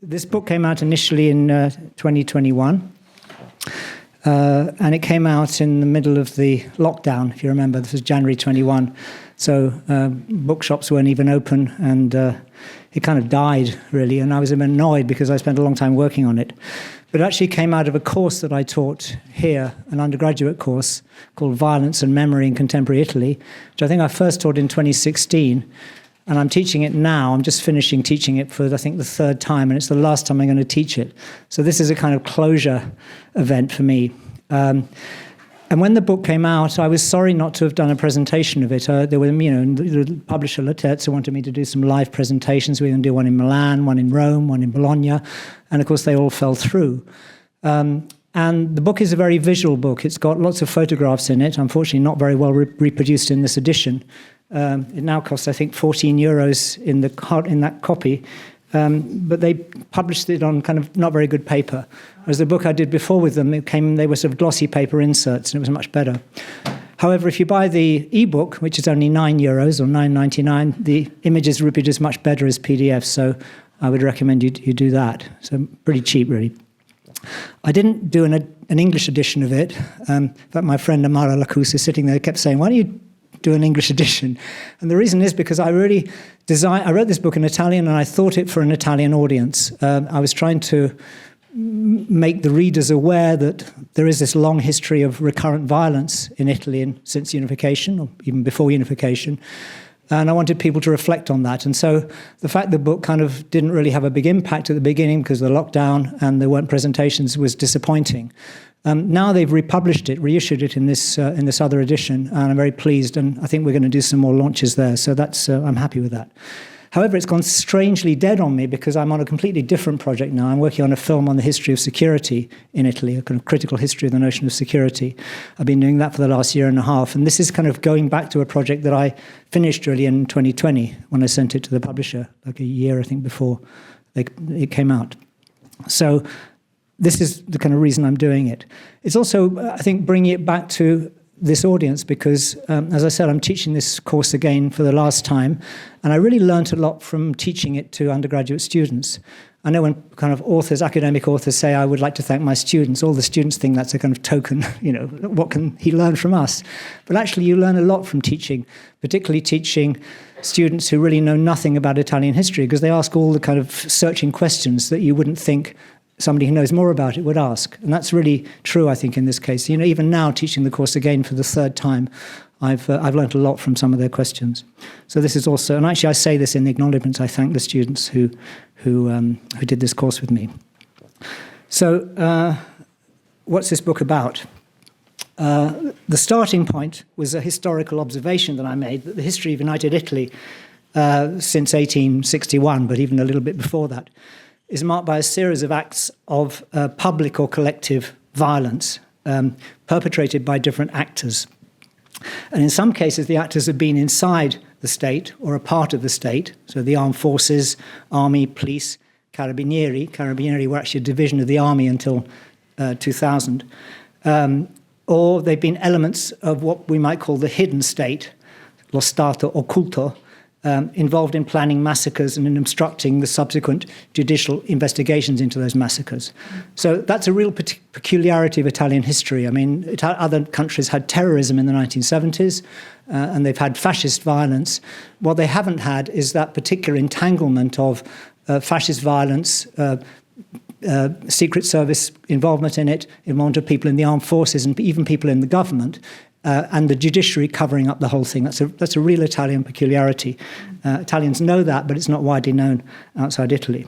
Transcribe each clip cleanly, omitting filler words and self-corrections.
This book came out initially in 2021, and it came out in the middle of the lockdown, if you remember. This was January 21, so bookshops weren't even open, and it kind of died, really, and I was a bit annoyed because I spent a long time working on it. But it actually came out of a course that I taught here, an undergraduate course called Violence and Memory in Contemporary Italy, which I think I first taught in 2016. And I'm teaching it now. I'm just finishing teaching it for, I think, the third time, and it's the last time I'm going to teach it. So this is a kind of closure event for me. And when the book came out, I was sorry not to have done a presentation of it. There were, the publisher Laterza wanted me to do some live presentations. We were going to do one in Milan, one in Rome, one in Bologna, and of course they all fell through. And the book is a very visual book. It's got lots of photographs in it, unfortunately not very well reproduced in this edition. It now costs, I think, €14 in that copy, but they published it on kind of not very good paper. Whereas the book I did before with them, they were sort of glossy paper inserts, and it was much better. However, if you buy the ebook, which is only €9 or $9.99, the image is reproduced much better as PDF. So I would recommend you do that. So pretty cheap, really. I didn't do an English edition of it. But my friend Amara Lacus is sitting there, kept saying, "Why don't you do an English edition?" And the reason is because I wrote this book in Italian, and I thought it for an Italian audience. I was trying to make the readers aware that there is this long history of recurrent violence in Italy since unification, or even before unification. And I wanted people to reflect on that. And so the fact the book kind of didn't really have a big impact at the beginning because of the lockdown and there weren't presentations was disappointing. Now they've republished it, reissued it in this other edition, and I'm very pleased. And I think we're going to do some more launches there. So that's I'm happy with that. However, it's gone strangely dead on me because I'm on a completely different project now. I'm working on a film on the history of security in Italy, a kind of critical history of the notion of security. I've been doing that for the last year and a half. And this is kind of going back to a project that I finished really in 2020 when I sent it to the publisher, like a year, I think, before it came out. So this is the kind of reason I'm doing it. It's also, I think, bringing it back to this audience because, as I said, I'm teaching this course again for the last time, and I really learned a lot from teaching it to undergraduate students. I know when kind of academic authors say, "I would like to thank my students," all the students think that's a kind of token, what can he learn from us? But actually you learn a lot from teaching, particularly teaching students who really know nothing about Italian history, because they ask all the kind of searching questions that you wouldn't think somebody who knows more about it would ask. And that's really true, I think, in this case. Even now, teaching the course again for the third time, I've learned a lot from some of their questions. So this is also, and actually I say this in the acknowledgements, I thank the students who did this course with me. So what's this book about? The starting point was a historical observation that I made, that the history of United Italy since 1861, but even a little bit before that, is marked by a series of acts of public or collective violence perpetrated by different actors. And in some cases, the actors have been inside the state or a part of the state, so the armed forces, army, police, carabinieri. Carabinieri were actually a division of the army until 2000. Or they've been elements of what we might call the hidden state, lo Stato occulto, involved in planning massacres and in obstructing the subsequent judicial investigations into those massacres. So that's a real peculiarity of Italian history. I mean, other countries had terrorism in the 1970s, and they've had fascist violence. What they haven't had is that particular entanglement of fascist violence, Secret Service involvement in it, involvement of people in the armed forces and even people in the government, and the judiciary covering up the whole thing. That's a real Italian peculiarity. Italians know that, but it's not widely known outside Italy.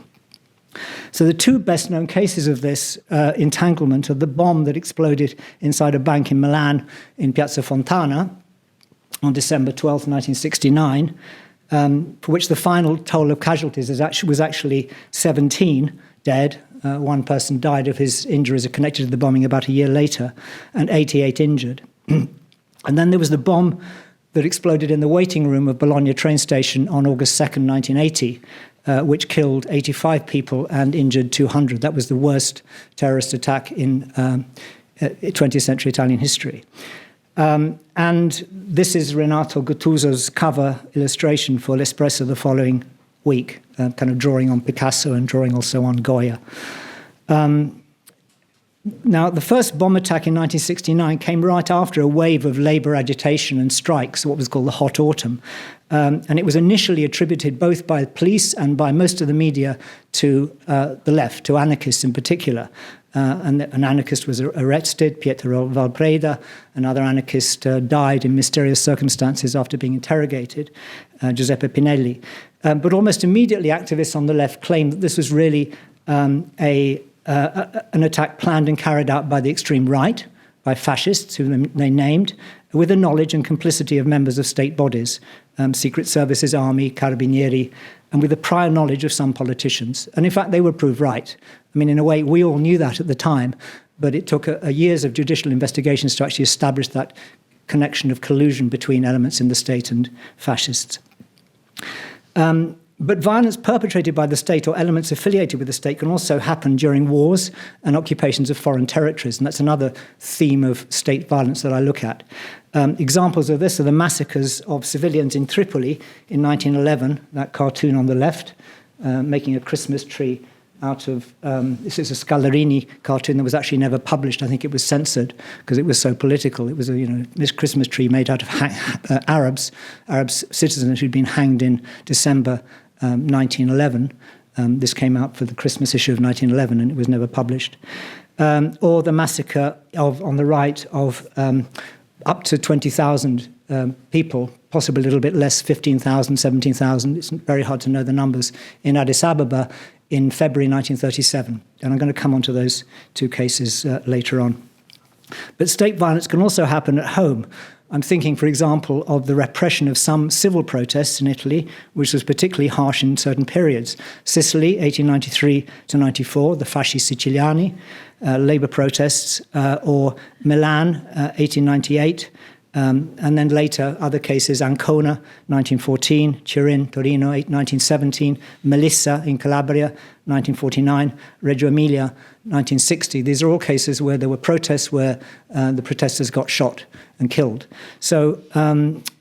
So the two best-known cases of this entanglement are the bomb that exploded inside a bank in Milan in Piazza Fontana on December 12, 1969, for which the final toll of casualties was actually 17 dead. One person died of his injuries connected to the bombing about a year later, and 88 injured. And then there was the bomb that exploded in the waiting room of Bologna train station on August 2nd, 1980, which killed 85 people and injured 200. That was the worst terrorist attack in 20th century Italian history. And this is Renato Guttuso's cover illustration for L'Espresso the following week. kind of drawing on Picasso and drawing also on Goya. Now, the first bomb attack in 1969 came right after a wave of labour agitation and strikes, what was called the Hot Autumn. And it was initially attributed both by police and by most of the media to the left, to anarchists in particular. And an anarchist was arrested, Pietro Valpreda. Another anarchist died in mysterious circumstances after being interrogated, Giuseppe Pinelli. But almost immediately, activists on the left claimed that this was really an attack planned and carried out by the extreme right, by fascists, who they named, with the knowledge and complicity of members of state bodies, secret services, army, carabinieri, and with the prior knowledge of some politicians. And in fact, they were proved right. I mean, in a way, we all knew that at the time, but it took a years of judicial investigations to actually establish that connection of collusion between elements in the state and fascists. But violence perpetrated by the state or elements affiliated with the state can also happen during wars and occupations of foreign territories, and that's another theme of state violence that I look at. Examples of this are the massacres of civilians in Tripoli in 1911, that cartoon on the left, making a Christmas tree out of, this is a Scalarini cartoon that was actually never published. I think it was censored because it was so political. It was this Christmas tree made out of Arab citizens who'd been hanged in December 1911. This came out for the Christmas issue of 1911 and it was never published. Or the massacre on the right of up to 20,000 people, possibly a little bit less, 15,000, 17,000. It's very hard to know the numbers, in Addis Ababa in February 1937. And I'm going to come on to those two cases later on. But state violence can also happen at home. I'm thinking, for example, of the repression of some civil protests in Italy, which was particularly harsh in certain periods. Sicily, 1893 to 94, the Fasci Siciliani, labour protests, or Milan, 1898, and then later other cases, Ancona, 1914, Turin, Torino, 1917, Melissa in Calabria, 1949, Reggio Emilia, 1960. These are all cases where there were protests where the protesters got shot and killed. So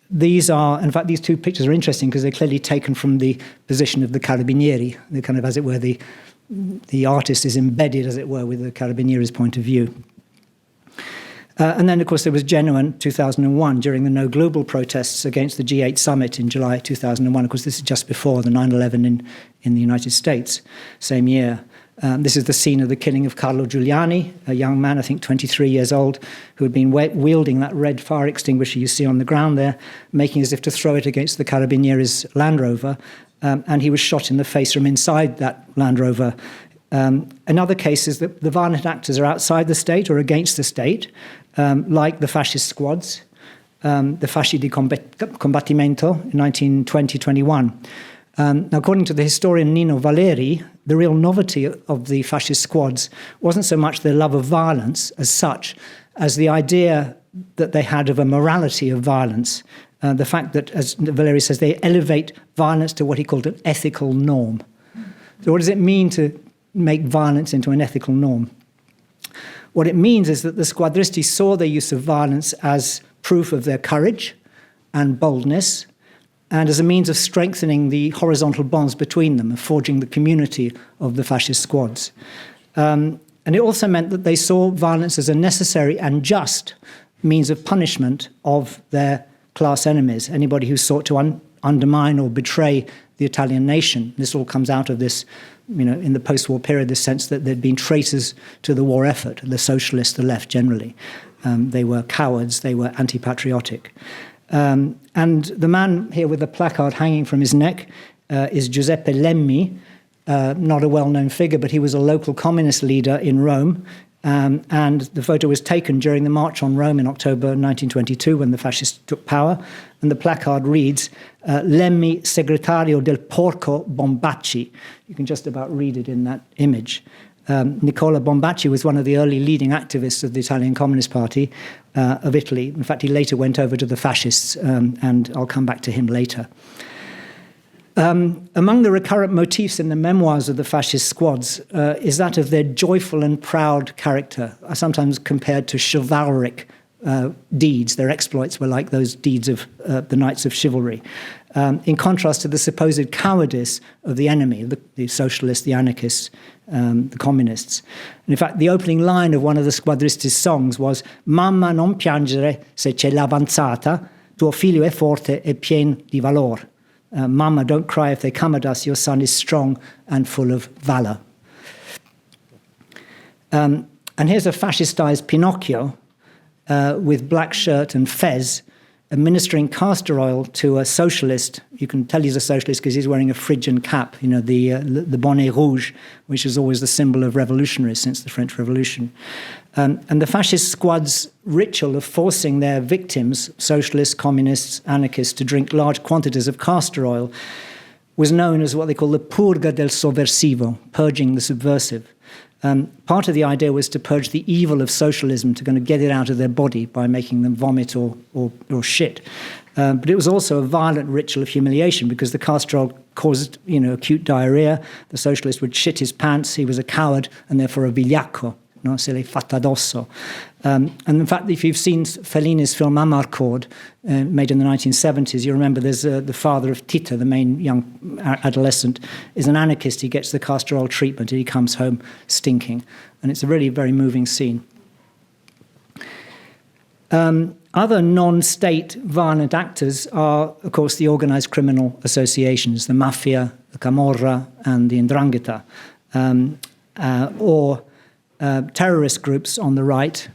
these are, in fact, these two pictures are interesting because they're clearly taken from the position of the carabinieri. They're kind of, as it were, the artist is embedded, as it were, with the carabinieri's point of view. And then, of course, there was Genoa in 2001 during the No Global protests against the G8 summit in July 2001. Of course, this is just before the 9/11 in the United States, same year. This is the scene of the killing of Carlo Giuliani, a young man, I think 23 years old, who had been wielding that red fire extinguisher you see on the ground there, making as if to throw it against the Carabinieri's Land Rover, and he was shot in the face from inside that Land Rover. Another case is that the violent actors are outside the state or against the state, like the fascist squads, the Fasci di Combattimento in 1920-21. Now, according to the historian Nino Valeri, the real novelty of the fascist squads wasn't so much their love of violence as such, as the idea that they had of a morality of violence. The fact that, as Valeri says, they elevate violence to what he called an ethical norm. So what does it mean to make violence into an ethical norm? What it means is that the squadristi saw their use of violence as proof of their courage and boldness, and as a means of strengthening the horizontal bonds between them, of forging the community of the fascist squads. And it also meant that they saw violence as a necessary and just means of punishment of their class enemies, anybody who sought to undermine or betray the Italian nation. This all comes out of this, in the post-war period, this sense that there'd been traitors to the war effort, the socialists, the left generally. They were cowards, they were anti-patriotic. And the man here with the placard hanging from his neck is Giuseppe Lemmi, not a well-known figure, but he was a local communist leader in Rome. And the photo was taken during the March on Rome in October 1922 when the fascists took power. And the placard reads, Lemmi segretario del porco Bombacci. You can just about read it in that image. Nicola Bombacci was one of the early leading activists of the Italian Communist Party of Italy. In fact, he later went over to the fascists, and I'll come back to him later. Among the recurrent motifs in the memoirs of the fascist squads is that of their joyful and proud character, sometimes compared to chivalric deeds. Their exploits were like those deeds of the knights of chivalry. in contrast to the supposed cowardice of the enemy, the socialists, the anarchists, the communists. And in fact, the opening line of one of the squadristi's songs was «Mamma non piangere se c'è l'avanzata, tuo figlio è forte e pien di valor». Mama, don't cry if they come at us, your son is strong and full of valor. And here's a fascistized Pinocchio with black shirt and fez, administering castor oil to a socialist. You can tell he's a socialist because he's wearing a Phrygian cap, the bonnet rouge, which is always the symbol of revolutionaries since the French Revolution. And the fascist squad's ritual of forcing their victims, socialists, communists, anarchists, to drink large quantities of castor oil was known as what they call the purga del sovversivo, purging the subversive. Part of the idea was to purge the evil of socialism, to kind of get it out of their body by making them vomit or shit. But it was also a violent ritual of humiliation because the castor oil caused, acute diarrhea. The socialist would shit his pants. He was a coward and therefore a vigliacco. No, se l'è fatta addosso. And in fact, if you've seen Fellini's film Amarcord, made in the 1970s, you remember there's the father of Tita, the main young adolescent, is an anarchist. He gets the castor oil treatment and he comes home stinking. And it's a really very moving scene. Other non-state violent actors are, of course, the organized criminal associations, the mafia, the camorra, and the 'ndrangheta, or terrorist groups on the right.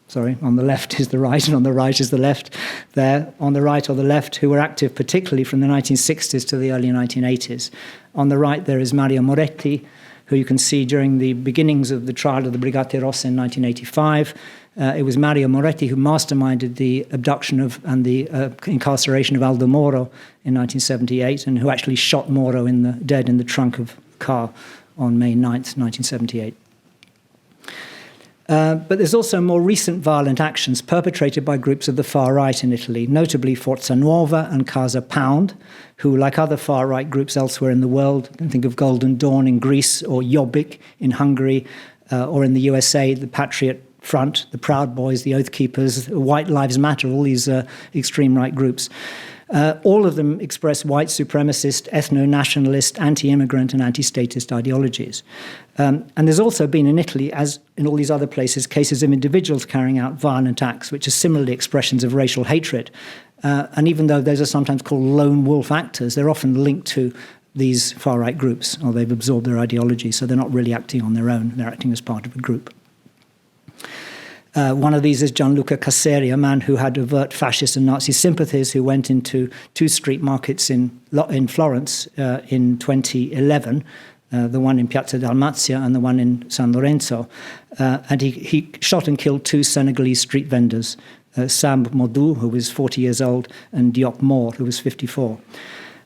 Sorry, on the left is the right and on the right is the left there. On the right or the left, who were active particularly from the 1960s to the early 1980s. On the right there is Mario Moretti, who you can see during the beginnings of the trial of the Brigate Rosse in 1985. It was Mario Moretti who masterminded the abduction of and the incarceration of Aldo Moro in 1978 and who actually shot Moro dead in the trunk of a car on May 9th, 1978. But there's also more recent violent actions perpetrated by groups of the far right in Italy, notably Forza Nuova and Casa Pound, who, like other far-right groups elsewhere in the world, you can think of Golden Dawn in Greece or Jobbik in Hungary, or in the USA, the Patriot Front, the Proud Boys, the Oath Keepers, White Lives Matter, all these extreme right groups. All of them express white supremacist, ethno-nationalist, anti-immigrant and anti-statist ideologies. And there's also been in Italy, as in all these other places, cases of individuals carrying out violent acts, which are similarly expressions of racial hatred. And even though those are sometimes called lone wolf actors, they're often linked to these far-right groups, or they've absorbed their ideology, so they're not really acting on their own, they're acting as part of a group. One of these is Gianluca Casseri, a man who had overt fascist and Nazi sympathies, who went into two street markets in Florence in 2011, the one in Piazza Dalmazia and the one in San Lorenzo. And he shot and killed two Senegalese street vendors, Sam Modou, who was 40 years old, and Diop Moore, who was 54.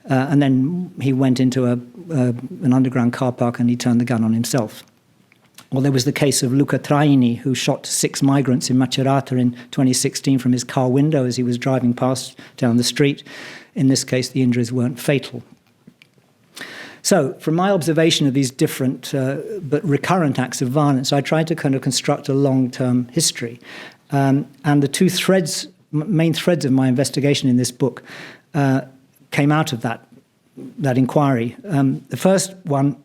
And then he went into an underground car park and he turned the gun on himself. Well, there was the case of Luca Traini, who shot 6 migrants in Macerata in 2016 from his car window as he was driving past down the street. In this case, the injuries weren't fatal. So, from my observation of these different but recurrent acts of violence, I tried to kind of construct a long-term history. And the two main threads of my investigation in this book came out of that inquiry. The first one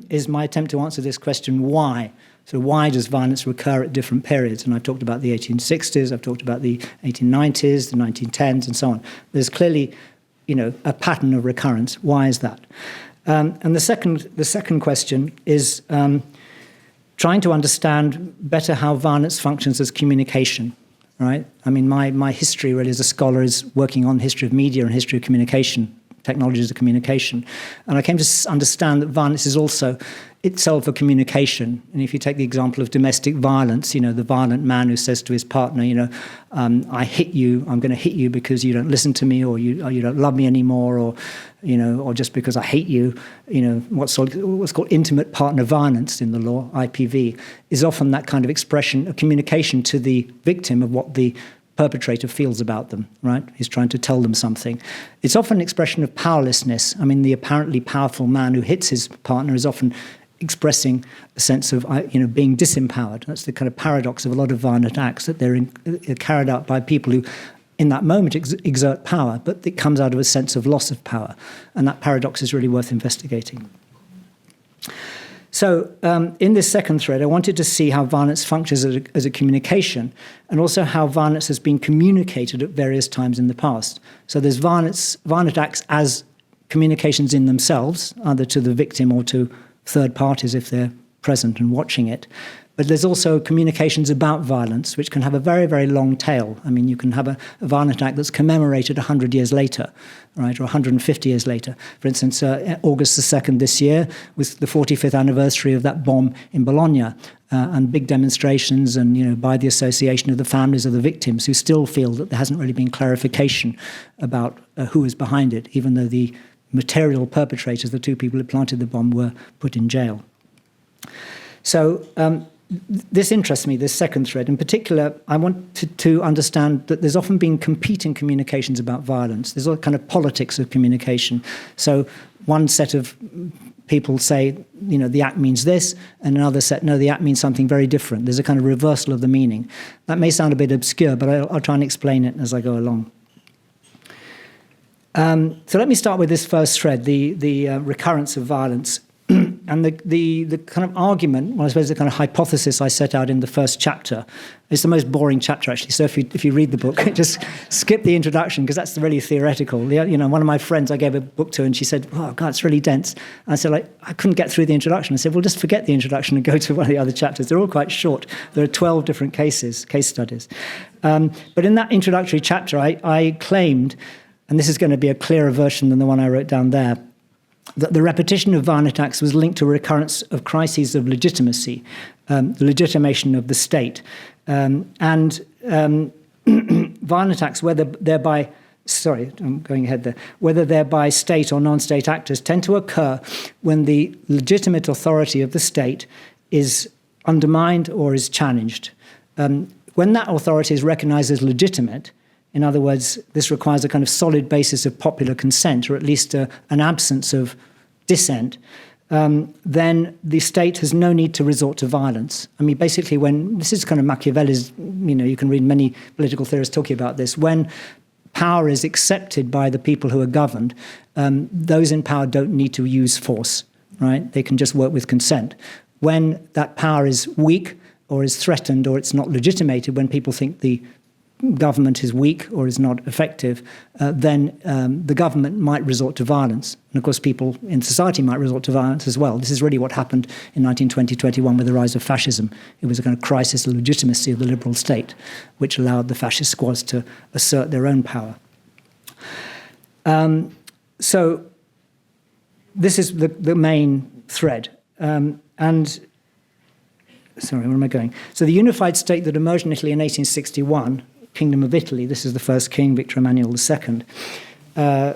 is my attempt to answer this question, why? So why does violence recur at different periods? And I've talked about the 1860s, I've talked about the 1890s, the 1910s, and so on. There's clearly, a pattern of recurrence. Why is that? And the second question is trying to understand better how violence functions as communication, right? I mean, my history really as a scholar is working on history of media and history of communication, technologies of communication. And I came to understand that violence is also itself a communication. And if you take the example of domestic violence, the violent man who says to his partner, I hit you, I'm going to hit you because you don't listen to me, or you don't love me anymore, or just because I hate you, what's called intimate partner violence in the law, IPV, is often that kind of expression, a communication to the victim of what the perpetrator feels about them, right? He's trying to tell them something. It's often an expression of powerlessness. I mean, the apparently powerful man who hits his partner is often expressing a sense of, being disempowered. That's the kind of paradox of a lot of violent acts, that they're carried out by people who in that moment exert power, but it comes out of a sense of loss of power. And that paradox is really worth investigating. So in this second thread, I wanted to see how violence functions as a communication, and also how violence has been communicated at various times in the past. So there's violent acts as communications in themselves, either to the victim or to third parties if they're present and watching it. But there's also communications about violence, which can have a very, very long tail. I mean, you can have a violent act that's commemorated 100 years later, right, or 150 years later. For instance, August the 2nd this year was the 45th anniversary of that bomb in Bologna, and big demonstrations, and by the association of the families of the victims who still feel that there hasn't really been clarification about who is behind it, even though the material perpetrators, the two people who planted the bomb, were put in jail. So this interests me, this second thread. In particular, I wanted to understand that there's often been competing communications about violence. There's all kind of politics of communication. So one set of people say, the act means this, and another set, no, the act means something very different. There's a kind of reversal of the meaning. That may sound a bit obscure, but I'll try and explain it as I go along. So let me start with this first thread, the recurrence of violence. And the kind of argument, well, I suppose the kind of hypothesis I set out in the first chapter is the most boring chapter, actually. So if you read the book, just skip the introduction, because that's really theoretical. One of my friends, I gave a book to, and she said, "Oh, God, it's really dense." And I said, I couldn't get through the introduction. I said, well, just forget the introduction and go to one of the other chapters. They're all quite short. There are 12 different case studies. But in that introductory chapter, I claimed, and this is going to be a clearer version than the one I wrote down there, that the repetition of violent attacks was linked to a recurrence of crises of legitimacy, the legitimation of the state. And violent attacks, whether they're by state or non-state actors, tend to occur when the legitimate authority of the state is undermined or is challenged. When that authority is recognized as legitimate, in other words, this requires a kind of solid basis of popular consent, or at least an absence of dissent, then the state has no need to resort to violence. I mean, basically, when this is kind of Machiavelli's, you can read many political theorists talking about this, when power is accepted by the people who are governed, those in power don't need to use force, right? They can just work with consent. When that power is weak or is threatened or it's not legitimated, when people think the government is weak or is not effective, then the government might resort to violence. And of course, people in society might resort to violence as well. This is really what happened in 1920-21 with the rise of fascism. It was a kind of crisis of legitimacy of the liberal state, which allowed the fascist squads to assert their own power. So this is the main thread. Sorry, where am I going? So the unified state that emerged in Italy in 1861, Kingdom of Italy, this is the first king, Victor Emmanuel II,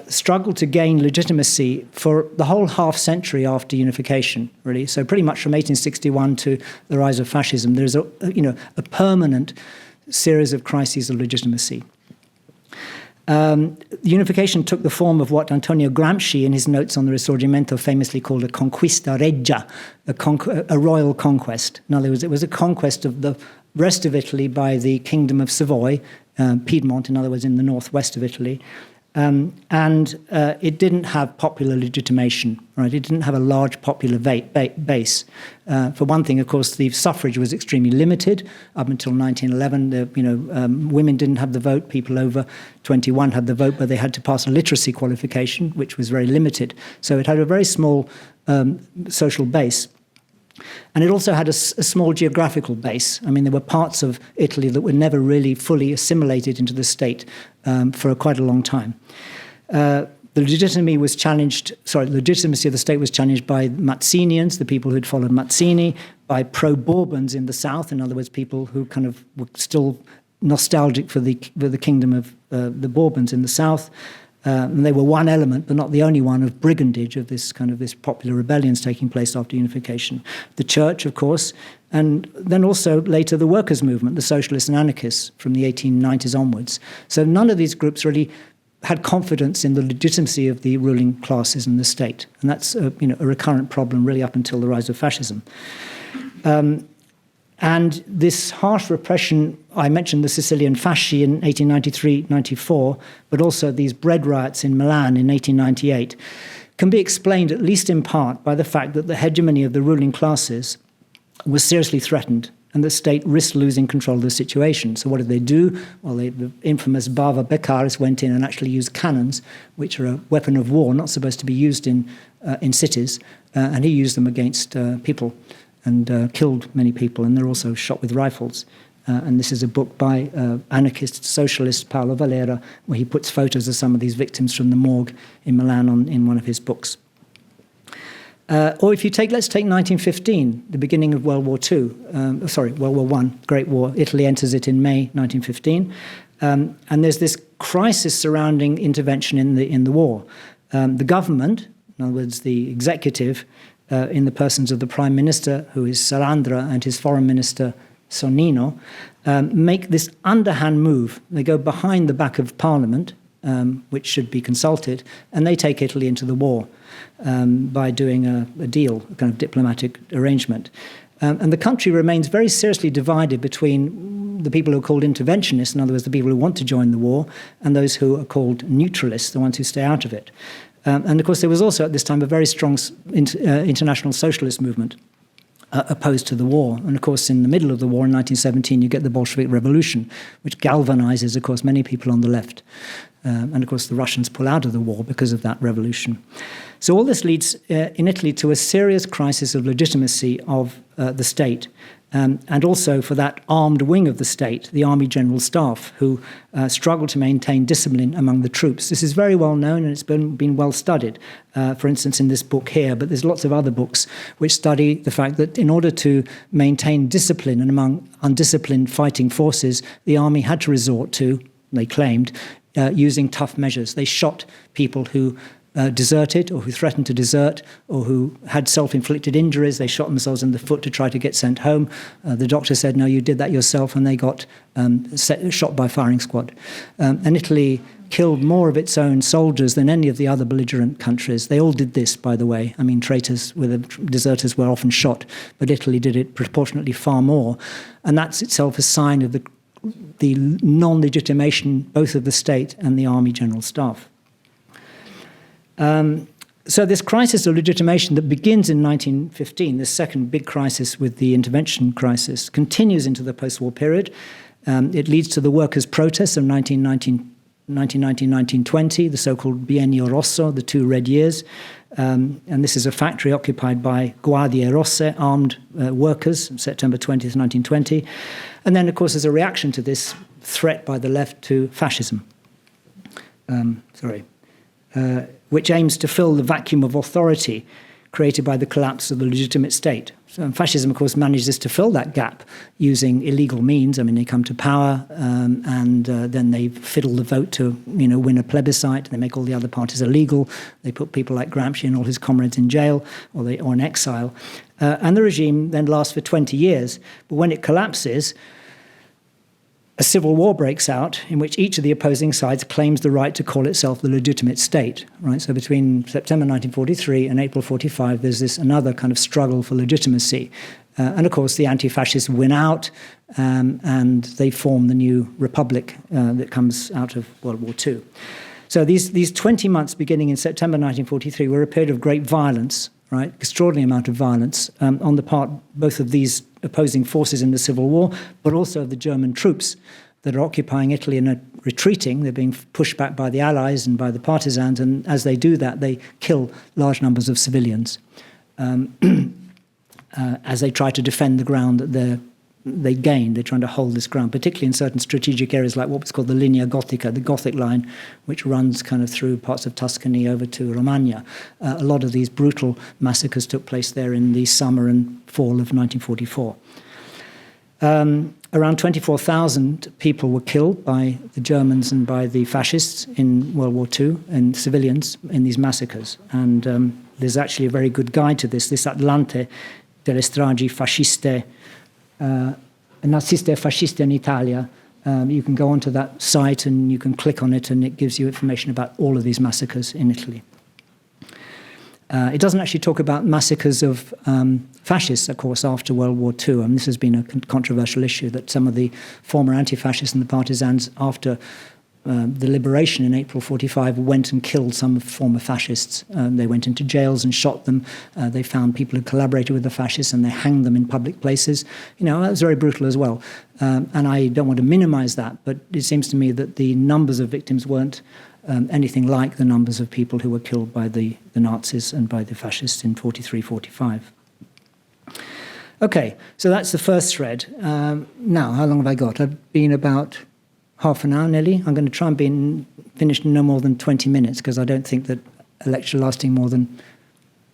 struggled to gain legitimacy for the whole half century after unification, really. So pretty much from 1861 to the rise of fascism, there's a permanent series of crises of legitimacy. Unification took the form of what Antonio Gramsci, in his notes on the Risorgimento, famously called a conquista reggia, a royal conquest. In other words, it was a conquest of the rest of Italy by the Kingdom of Savoy, Piedmont, in other words, in the northwest of Italy. And it didn't have popular legitimation, right? It didn't have a large popular base. For one thing, of course, the suffrage was extremely limited up until 1911. Women didn't have the vote. People over 21 had the vote, but they had to pass a literacy qualification, which was very limited. So it had a very small social base. And it also had a small geographical base. I mean, there were parts of Italy that were never really fully assimilated into the state for quite a long time. The legitimacy of the state was challenged by Mazzinians, the people who'd followed Mazzini, by pro-Bourbons in the south, in other words, people who kind of were still nostalgic for the kingdom of the Bourbons in the south. And they were one element, but not the only one, of brigandage, of this popular rebellions taking place after unification. The church, of course, and then also later the workers' movement, the socialists and anarchists from the 1890s onwards. So none of these groups really had confidence in the legitimacy of the ruling classes and the state. And that's a recurrent problem really up until the rise of fascism. And this harsh repression, I mentioned the Sicilian fasci in 1893-94, but also these bread riots in Milan in 1898, can be explained, at least in part, by the fact that the hegemony of the ruling classes was seriously threatened and the state risked losing control of the situation. So what did they do? Well, the infamous Bava Beccaris went in and actually used cannons, which are a weapon of war, not supposed to be used in cities, and he used them against people and killed many people, and they're also shot with rifles. And this is a book by anarchist socialist Paolo Valera, where he puts photos of some of these victims from the morgue in Milan in one of his books. Or if you let's take 1915, the beginning of World War War I, Great War. Italy enters it in May 1915, and there's this crisis surrounding intervention in the war. The government, in other words, the executive, in the persons of the Prime Minister, who is Salandra, and his Foreign Minister, Sonnino, make this underhand move. They go behind the back of Parliament, which should be consulted, and they take Italy into the war by doing a deal, a kind of diplomatic arrangement. And the country remains very seriously divided between the people who are called interventionists, in other words, the people who want to join the war, and those who are called neutralists, the ones who stay out of it. And of course, there was also at this time a very strong international socialist movement opposed to the war. And of course, in the middle of the war in 1917, you get the Bolshevik Revolution, which galvanizes, of course, many people on the left. And of course, the Russians pull out of the war because of that revolution. So all this leads in Italy to a serious crisis of legitimacy of the state. And also for that armed wing of the state, the Army General Staff, who struggle to maintain discipline among the troops. This is very well known and it's been well studied, for instance, in this book here, but there's lots of other books which study the fact that in order to maintain discipline and among undisciplined fighting forces, the army had to resort to, they claimed, using tough measures. They shot people who deserted or who threatened to desert or who had self-inflicted injuries. They shot themselves in the foot to try to get sent home. The doctor said, no, you did that yourself, and they got shot by firing squad. And Italy killed more of its own soldiers than any of the other belligerent countries. They all did this, by the way. I mean, traitors, deserters were often shot, but Italy did it proportionately far more. And that's itself a sign of the non-legitimation both of the state and the Army General Staff. So this crisis of legitimation that begins in 1915, this second big crisis with the intervention crisis, continues into the post-war period. It leads to the workers' protests of 1919-1920, the so-called Biennio Rosso, the 2 red years. And this is a factory occupied by Guardie Rosse, armed workers, September 20th, 1920. And then, of course, as a reaction to this threat by the left to fascism. Which aims to fill the vacuum of authority created by the collapse of the legitimate state. So fascism, of course, manages to fill that gap using illegal means. I mean, they come to power and then they fiddle the vote to, win a plebiscite. They make all the other parties illegal. They put people like Gramsci and all his comrades in jail or in exile. And the regime then lasts for 20 years. But when it collapses, a civil war breaks out in which each of the opposing sides claims the right to call itself the legitimate state. Right? So between September 1943 and April 1945, there's this another kind of struggle for legitimacy. And of course, the anti-fascists win out and they form the new republic that comes out of World War II. So these 20 months beginning in September 1943 were a period of great violence, right? Extraordinary amount of violence on the part both of these opposing forces in the Civil War, but also of the German troops that are occupying Italy and are retreating. They're being pushed back by the Allies and by the partisans, and as they do that, they kill large numbers of civilians as they try to defend the ground that they gain. They're trying to hold this ground, particularly in certain strategic areas like what was called the Linea Gotica, the Gothic line, which runs kind of through parts of Tuscany over to Romagna. A lot of these brutal massacres took place there in the summer and fall of 1944. Around 24,000 people were killed by the Germans and by the fascists in World War II, and civilians in these massacres. And there's actually a very good guide to this Atlante delle stragi fasciste, naziste e fasciste in Italia. You can go onto that site and you can click on it and it gives you information about all of these massacres in Italy. It doesn't actually talk about massacres of fascists, of course, after World War II. And this has been a controversial issue, that some of the former anti-fascists and the partisans after the liberation in April 45 went and killed some of the former fascists. They went into jails and shot them. They found people who collaborated with the fascists and they hanged them in public places. That was very brutal as well. And I don't want to minimize that, but it seems to me that the numbers of victims weren't anything like the numbers of people who were killed by the Nazis and by the fascists in 43, 45. Okay, so that's the first thread. Now, how long have I got? I've been about half an hour nearly. I'm going to try and be finished in no more than 20 minutes, because I don't think that a lecture lasting more than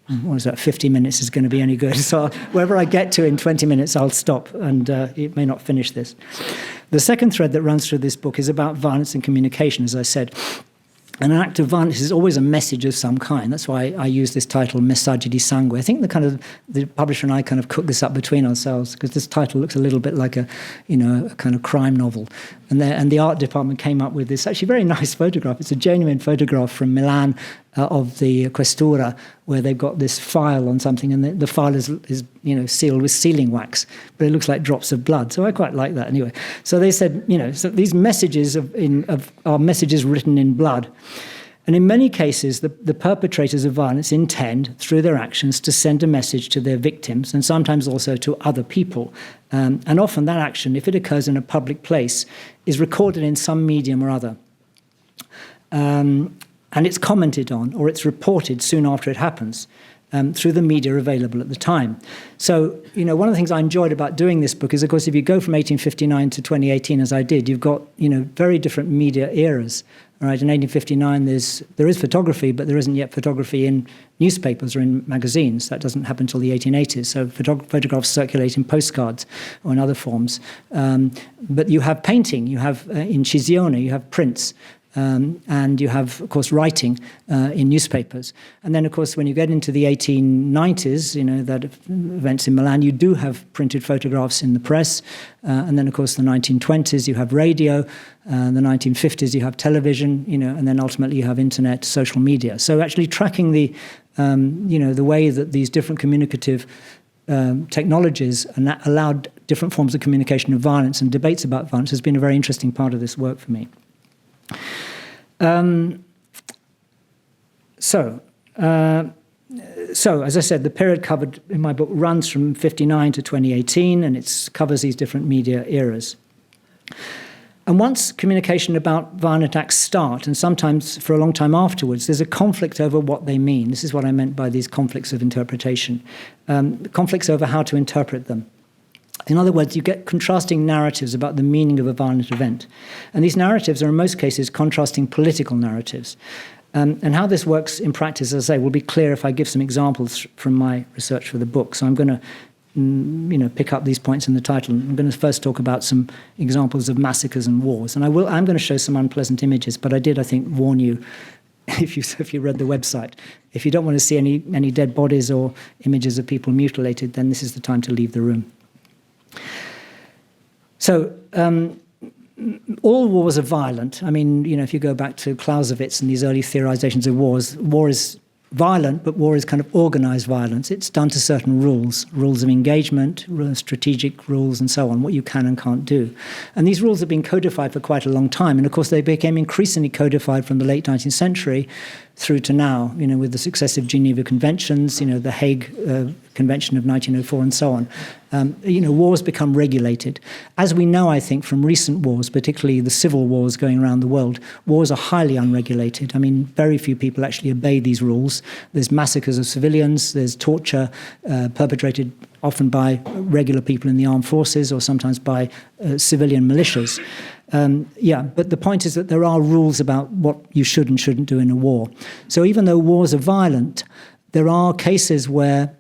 50 minutes is going to be any good. So wherever I get to in 20 minutes, I'll stop, and it may not finish this. The second thread that runs through this book is about violence and communication, as I said. And an act of violence is always a message of some kind. That's why I use this title, Messaggi di sangue. I think the publisher and I kind of cooked this up between ourselves, because this title looks a little bit like a kind of crime novel. And the art department came up with this actually very nice photograph. It's a genuine photograph from Milan of the Questura, where they've got this file on something, and the file is sealed with sealing wax, but it looks like drops of blood. So I quite like that anyway. So they said, so these messages are messages written in blood. And in many cases, the perpetrators of violence intend, through their actions, to send a message to their victims, and sometimes also to other people. And often that action, if it occurs in a public place, is recorded in some medium or other. And it's commented on, or it's reported soon after it happens, through the media available at the time. So, one of the things I enjoyed about doing this book is, of course, if you go from 1859 to 2018, as I did, you've got, very different media eras. Right? In 1859, there is photography, but there isn't yet photography in newspapers or in magazines. That doesn't happen until the 1880s. So photographs circulate in postcards or in other forms. But you have painting, you have incisione, you have prints. And you have, of course, writing in newspapers. And then, of course, when you get into the 1890s, that events in Milan, you do have printed photographs in the press. And then, of course, the 1920s, you have radio. The 1950s, you have television, and then ultimately you have internet, social media. So actually tracking the way that these different communicative technologies allowed different forms of communication of violence and debates about violence has been a very interesting part of this work for me. So, as I said, the period covered in my book runs from 59 to 2018, and it covers these different media eras. And once communication about violent acts start, and sometimes for a long time afterwards, there's a conflict over what they mean. This is what I meant by these conflicts of interpretation. Conflicts over how to interpret them. In other words, you get contrasting narratives about the meaning of a violent event. And these narratives are in most cases contrasting political narratives. And how this works in practice, as I say, will be clear if I give some examples from my research for the book. So I'm going to pick up these points in the title. I'm going to first talk about some examples of massacres and wars. And I'm going to show some unpleasant images, but I did, I think, warn you if you read the website. If you don't want to see any dead bodies or images of people mutilated, then this is the time to leave the room. So, all wars are violent. I mean, if you go back to Clausewitz and these early theorizations of wars, war is violent, but war is kind of organized violence. It's done to certain rules of engagement, strategic rules, and so on, what you can and can't do. And these rules have been codified for quite a long time. And of course, they became increasingly codified from the late 19th century through to now, with the successive Geneva Conventions, the Hague Convention of 1904 and so on. Wars become regulated. As we know, I think, from recent wars, particularly the civil wars going around the world, wars are highly unregulated. I mean, very few people actually obey these rules. There's massacres of civilians, there's torture perpetrated often by regular people in the armed forces or sometimes by civilian militias. But the point is that there are rules about what you should and shouldn't do in a war. So even though wars are violent, there are cases where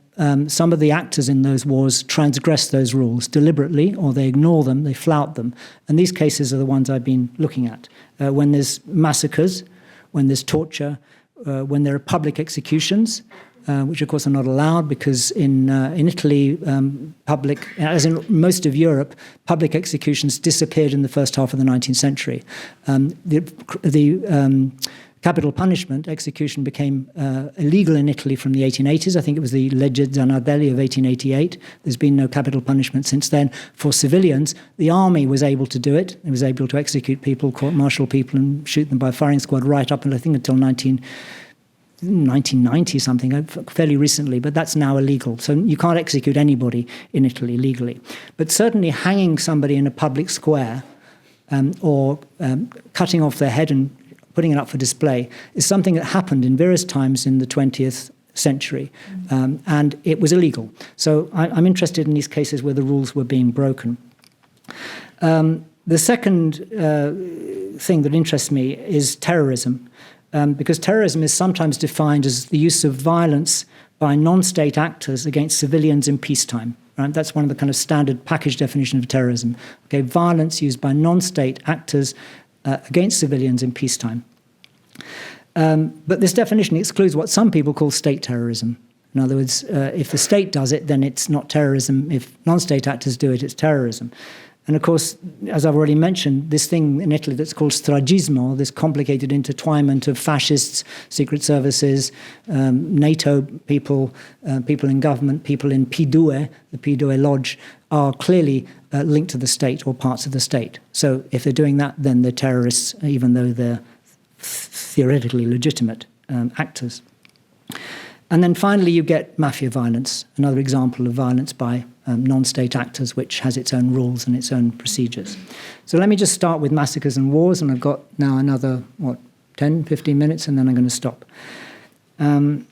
some of the actors in those wars transgress those rules deliberately, or they ignore them, they flout them. And these cases are the ones I've been looking at. When there's massacres, when there's torture, when there are public executions, which of course are not allowed because in Italy, as in most of Europe, public executions disappeared in the first half of the 19th century. The capital punishment, execution became illegal in Italy from the 1880s. I think it was the Legge Zanardelli of 1888. There's been no capital punishment since then. For civilians, the army was able to do it. It was able to execute people, court-martial people, and shoot them by firing squad right up, and I think until 1990 something, fairly recently, but that's now illegal. So you can't execute anybody in Italy legally. But certainly hanging somebody in a public square or cutting off their head and putting it up for display is something that happened in various times in the 20th century, and it was illegal. So I'm interested in these cases where the rules were being broken. The second thing that interests me is terrorism, because terrorism is sometimes defined as the use of violence by non-state actors against civilians in peacetime. Right? That's one of the kind of standard package definitions of terrorism. Okay, violence used by non-state actors against civilians in peacetime. But this definition excludes what some people call state terrorism. In other words, if the state does it, then it's not terrorism. If non-state actors do it, it's terrorism. And of course, as I've already mentioned, this thing in Italy that's called stragismo, this complicated intertwinement of fascists, secret services, NATO people, people in government, people in P2, the P2 lodge, are clearly linked to the state or parts of the state. So if they're doing that, then they're terrorists, even though they're theoretically legitimate actors. And then finally, you get mafia violence, another example of violence by non-state actors, which has its own rules and its own procedures. So let me just start with massacres and wars, and I've got now another, 10, 15 minutes, and then I'm going to stop. Now,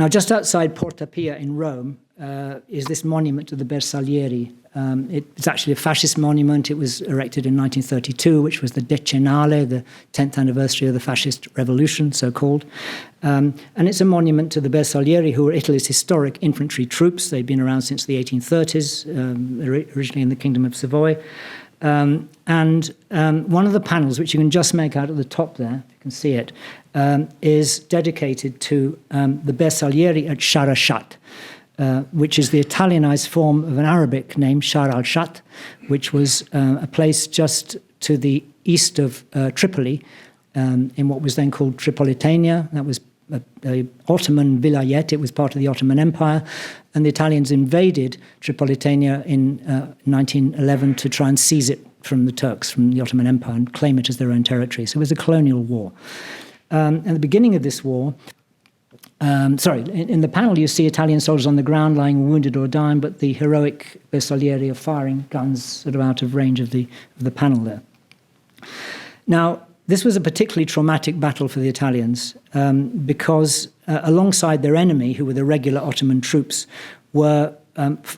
just outside Porta Pia in Rome is this monument to the Bersaglieri. It's actually a fascist monument. It was erected in 1932, which was the decennale, the 10th anniversary of the fascist revolution, so-called. And it's a monument to the Bersaglieri, who were Italy's historic infantry troops. They'd been around since the 1830s, originally in the Kingdom of Savoy. And one of the panels, which you can just make out at the top there, if you can see it, is dedicated to the Bersaglieri at Sharashat, which is the Italianized form of an Arabic name, Shar al-Shat, which was a place just to the east of Tripoli, in what was then called Tripolitania. That was the Ottoman vilayet. It was part of the Ottoman Empire, and the Italians invaded Tripolitania in 1911 to try and seize it from the Turks, from the Ottoman Empire, and claim it as their own territory. So it was a colonial war. At the beginning of this war, in the panel you see Italian soldiers on the ground lying wounded or dying, but the heroic Bersaglieri are firing guns sort of out of range of the panel there. Now, this was a particularly traumatic battle for the Italians because alongside their enemy, who were the regular Ottoman troops, were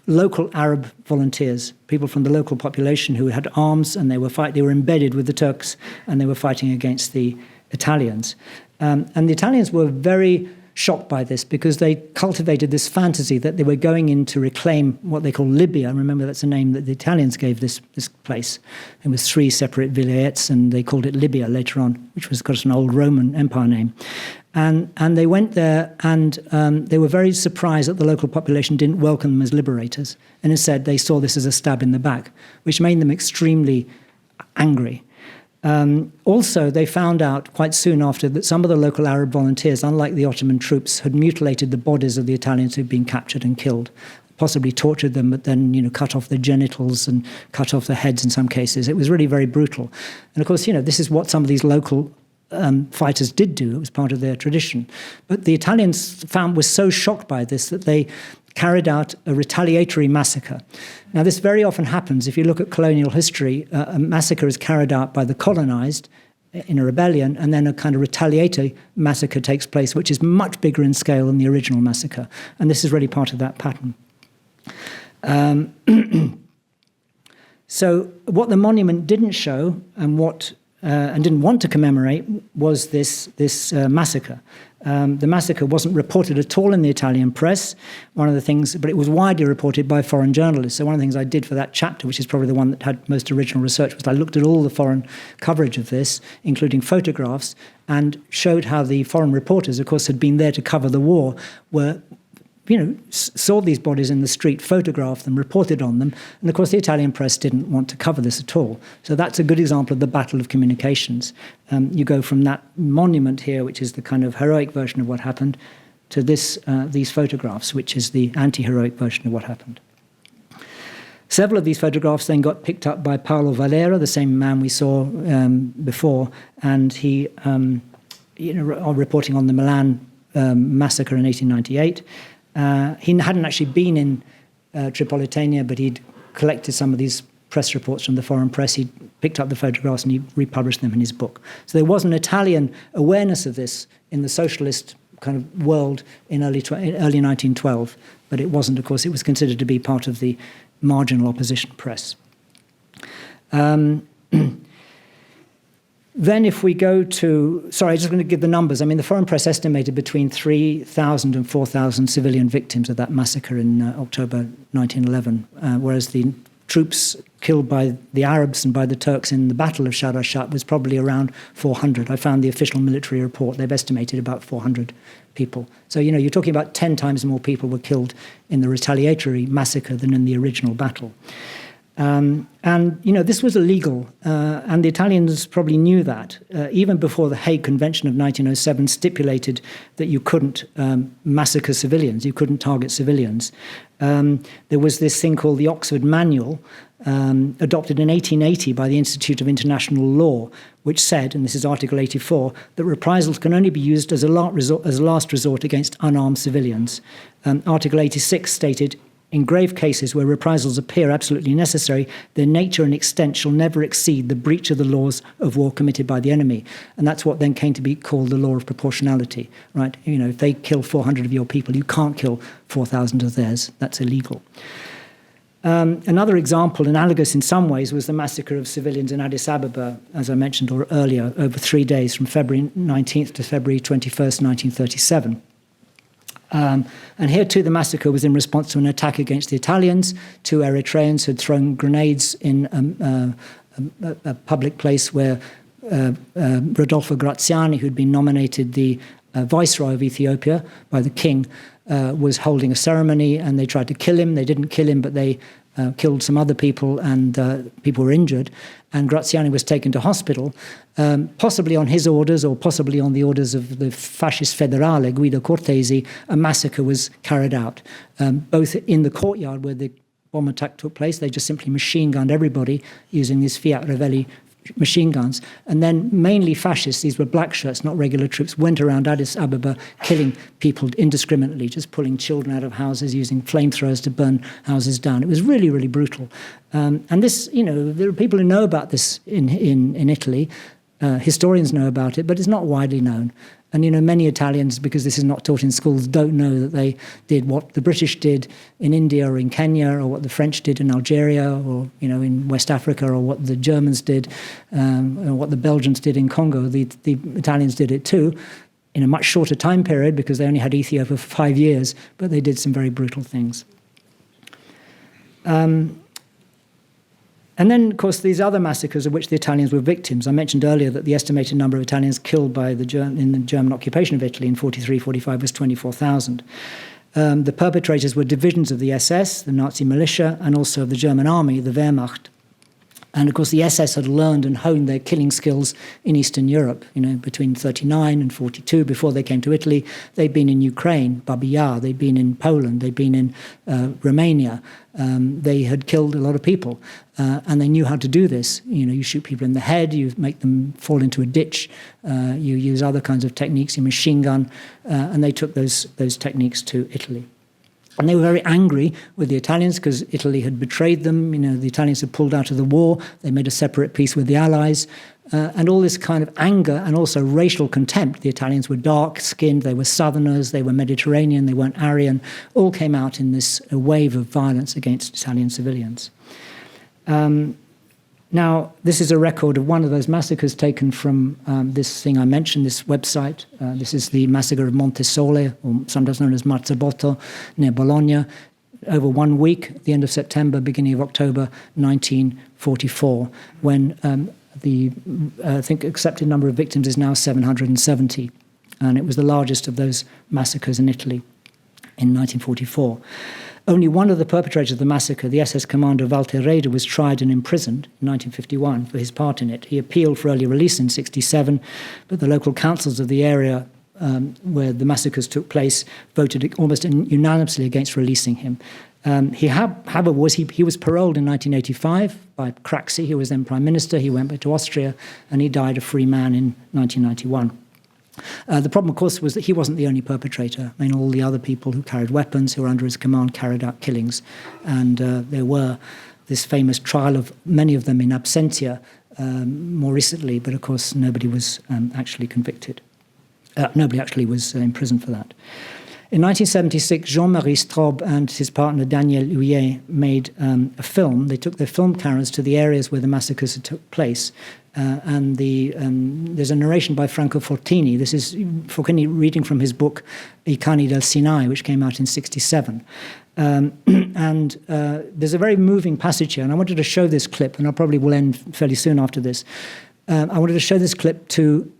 local Arab volunteers, people from the local population who had arms, and they were embedded with the Turks, and they were fighting against the Italians. And the Italians were very shocked by this because they cultivated this fantasy that they were going in to reclaim what they call Libya. Remember, that's a name that the Italians gave this place. It was 3 separate vilayets, and they called it Libya later on, which was, of course, an old Roman Empire name. And they went there, and they were very surprised that the local population didn't welcome them as liberators. And instead, they saw this as a stab in the back, which made them extremely angry. Also, they found out quite soon after that some of the local Arab volunteers, unlike the Ottoman troops, had mutilated the bodies of the Italians who'd been captured and killed, possibly tortured them, but then, cut off their genitals and cut off their heads in some cases. It was really very brutal. And of course, this is what some of these local fighters did do. It was part of their tradition. But the Italians were so shocked by this that they carried out a retaliatory massacre. Now, this very often happens. If you look at colonial history, a massacre is carried out by the colonized in a rebellion, and then a kind of retaliatory massacre takes place, which is much bigger in scale than the original massacre. And this is really part of that pattern. So what the monument didn't show and didn't want to commemorate was this massacre. The massacre wasn't reported at all in the Italian press, but it was widely reported by foreign journalists. So one of the things I did for that chapter, which is probably the one that had most original research, was I looked at all the foreign coverage of this, including photographs, and showed how the foreign reporters, of course, had been there to cover the war, were saw these bodies in the street, photographed them, reported on them, and of course the Italian press didn't want to cover this at all. So that's a good example of the battle of communications. You go from that monument here, which is the kind of heroic version of what happened, to these photographs, which is the anti-heroic version of what happened. Several of these photographs then got picked up by Paolo Valera, the same man we saw before, and he, reporting on the Milan massacre in 1898. He hadn't actually been in Tripolitania, but he'd collected some of these press reports from the foreign press. He picked up the photographs and he republished them in his book. So there was an Italian awareness of this in the socialist kind of world in early 1912, but it wasn't, of course, it was considered to be part of the marginal opposition press. Then if we go to, sorry, I'm just going to give the numbers. I mean, the foreign press estimated between 3,000 and 4,000 civilian victims of that massacre in October 1911, whereas the troops killed by the Arabs and by the Turks in the Battle of Sharashat was probably around 400. I found the official military report. They've estimated about 400 people. So, you're talking about 10 times more people were killed in the retaliatory massacre than in the original battle. This was illegal, and the Italians probably knew that. Even before the Hague Convention of 1907 stipulated that you couldn't massacre civilians, you couldn't target civilians. There was this thing called the Oxford Manual, adopted in 1880 by the Institute of International Law, which said, and this is Article 84, that reprisals can only be used as a last resort against unarmed civilians. Article 86 stated, in grave cases where reprisals appear absolutely necessary, their nature and extent shall never exceed the breach of the laws of war committed by the enemy. And that's what then came to be called the law of proportionality, right? If they kill 400 of your people, you can't kill 4,000 of theirs. That's illegal. Another example, analogous in some ways, was the massacre of civilians in Addis Ababa, as I mentioned earlier, over 3 days, from February 19th to February 21st, 1937. And here, too, the massacre was in response to an attack against the Italians. 2 Eritreans had thrown grenades in a public place where Rodolfo Graziani, who'd been nominated the viceroy of Ethiopia by the king, was holding a ceremony, and they tried to kill him. They didn't kill him, but they killed some other people, and people were injured. And Graziani was taken to hospital, possibly on his orders or possibly on the orders of the fascist federale, Guido Cortesi. A massacre was carried out, both in the courtyard where the bomb attack took place. They just simply machine-gunned everybody using these Fiat Revelli machine guns. And then mainly fascists, these were black shirts, not regular troops, went around Addis Ababa killing people indiscriminately, just pulling children out of houses, using flamethrowers to burn houses down. It was really, really brutal. And this, there are people who know about this in Italy. Historians know about it, but it's not widely known. And, many Italians, because this is not taught in schools, don't know that they did what the British did in India or in Kenya, or what the French did in Algeria, or, in West Africa, or what the Germans did, or what the Belgians did in Congo. The Italians did it too, in a much shorter time period, because they only had Ethiopia for 5 years, but they did some very brutal things. And then, of course, these other massacres of which the Italians were victims. I mentioned earlier that the estimated number of Italians killed in the German occupation of Italy in 43-45 was 24,000. The perpetrators were divisions of the SS, the Nazi militia, and also of the German army, the Wehrmacht. And, of course, the SS had learned and honed their killing skills in Eastern Europe, between 39 and 42, before they came to Italy. They'd been in Ukraine, Babi Yar, they'd been in Poland, they'd been in Romania. They had killed a lot of people, and they knew how to do this. You shoot people in the head, you make them fall into a ditch, you use other kinds of techniques, you machine gun, and they took those techniques to Italy. And they were very angry with the Italians because Italy had betrayed them. The Italians had pulled out of the war. They made a separate peace with the Allies. And all this kind of anger and also racial contempt. The Italians were dark-skinned. They were Southerners. They were Mediterranean. They weren't Aryan. All came out in this wave of violence against Italian civilians. Now, this is a record of one of those massacres taken from this thing I mentioned, this website. This is the massacre of Montesole, or sometimes known as Marzabotto, near Bologna, over 1 week, at the end of September, beginning of October 1944, when I think accepted number of victims is now 770. And it was the largest of those massacres in Italy. in 1944. Only one of the perpetrators of the massacre, the SS commander Walter Raeder, was tried and imprisoned in 1951 for his part in it. He appealed for early release in 1967, but the local councils of the area where the massacres took place voted almost unanimously against releasing him. He was paroled in 1985 by Craxi, who was then Prime Minister. He went back to Austria, and he died a free man in 1991. The problem, of course, was that he wasn't the only perpetrator. I mean, all the other people who carried weapons, who were under his command, carried out killings. And there were this famous trial of many of them in absentia more recently, but of course nobody was actually convicted. Nobody actually was imprisoned for that. In 1976, Jean-Marie Straub and his partner Daniel Huillet made a film. They took their film cameras to the areas where the massacres had took place. And there's a narration by Franco Fortini. This is Fortini reading from his book I cani del Sinai, which came out in 1967. And there's a very moving passage here, and I wanted to show this clip, and I probably will end fairly soon after this. I wanted to show this clip to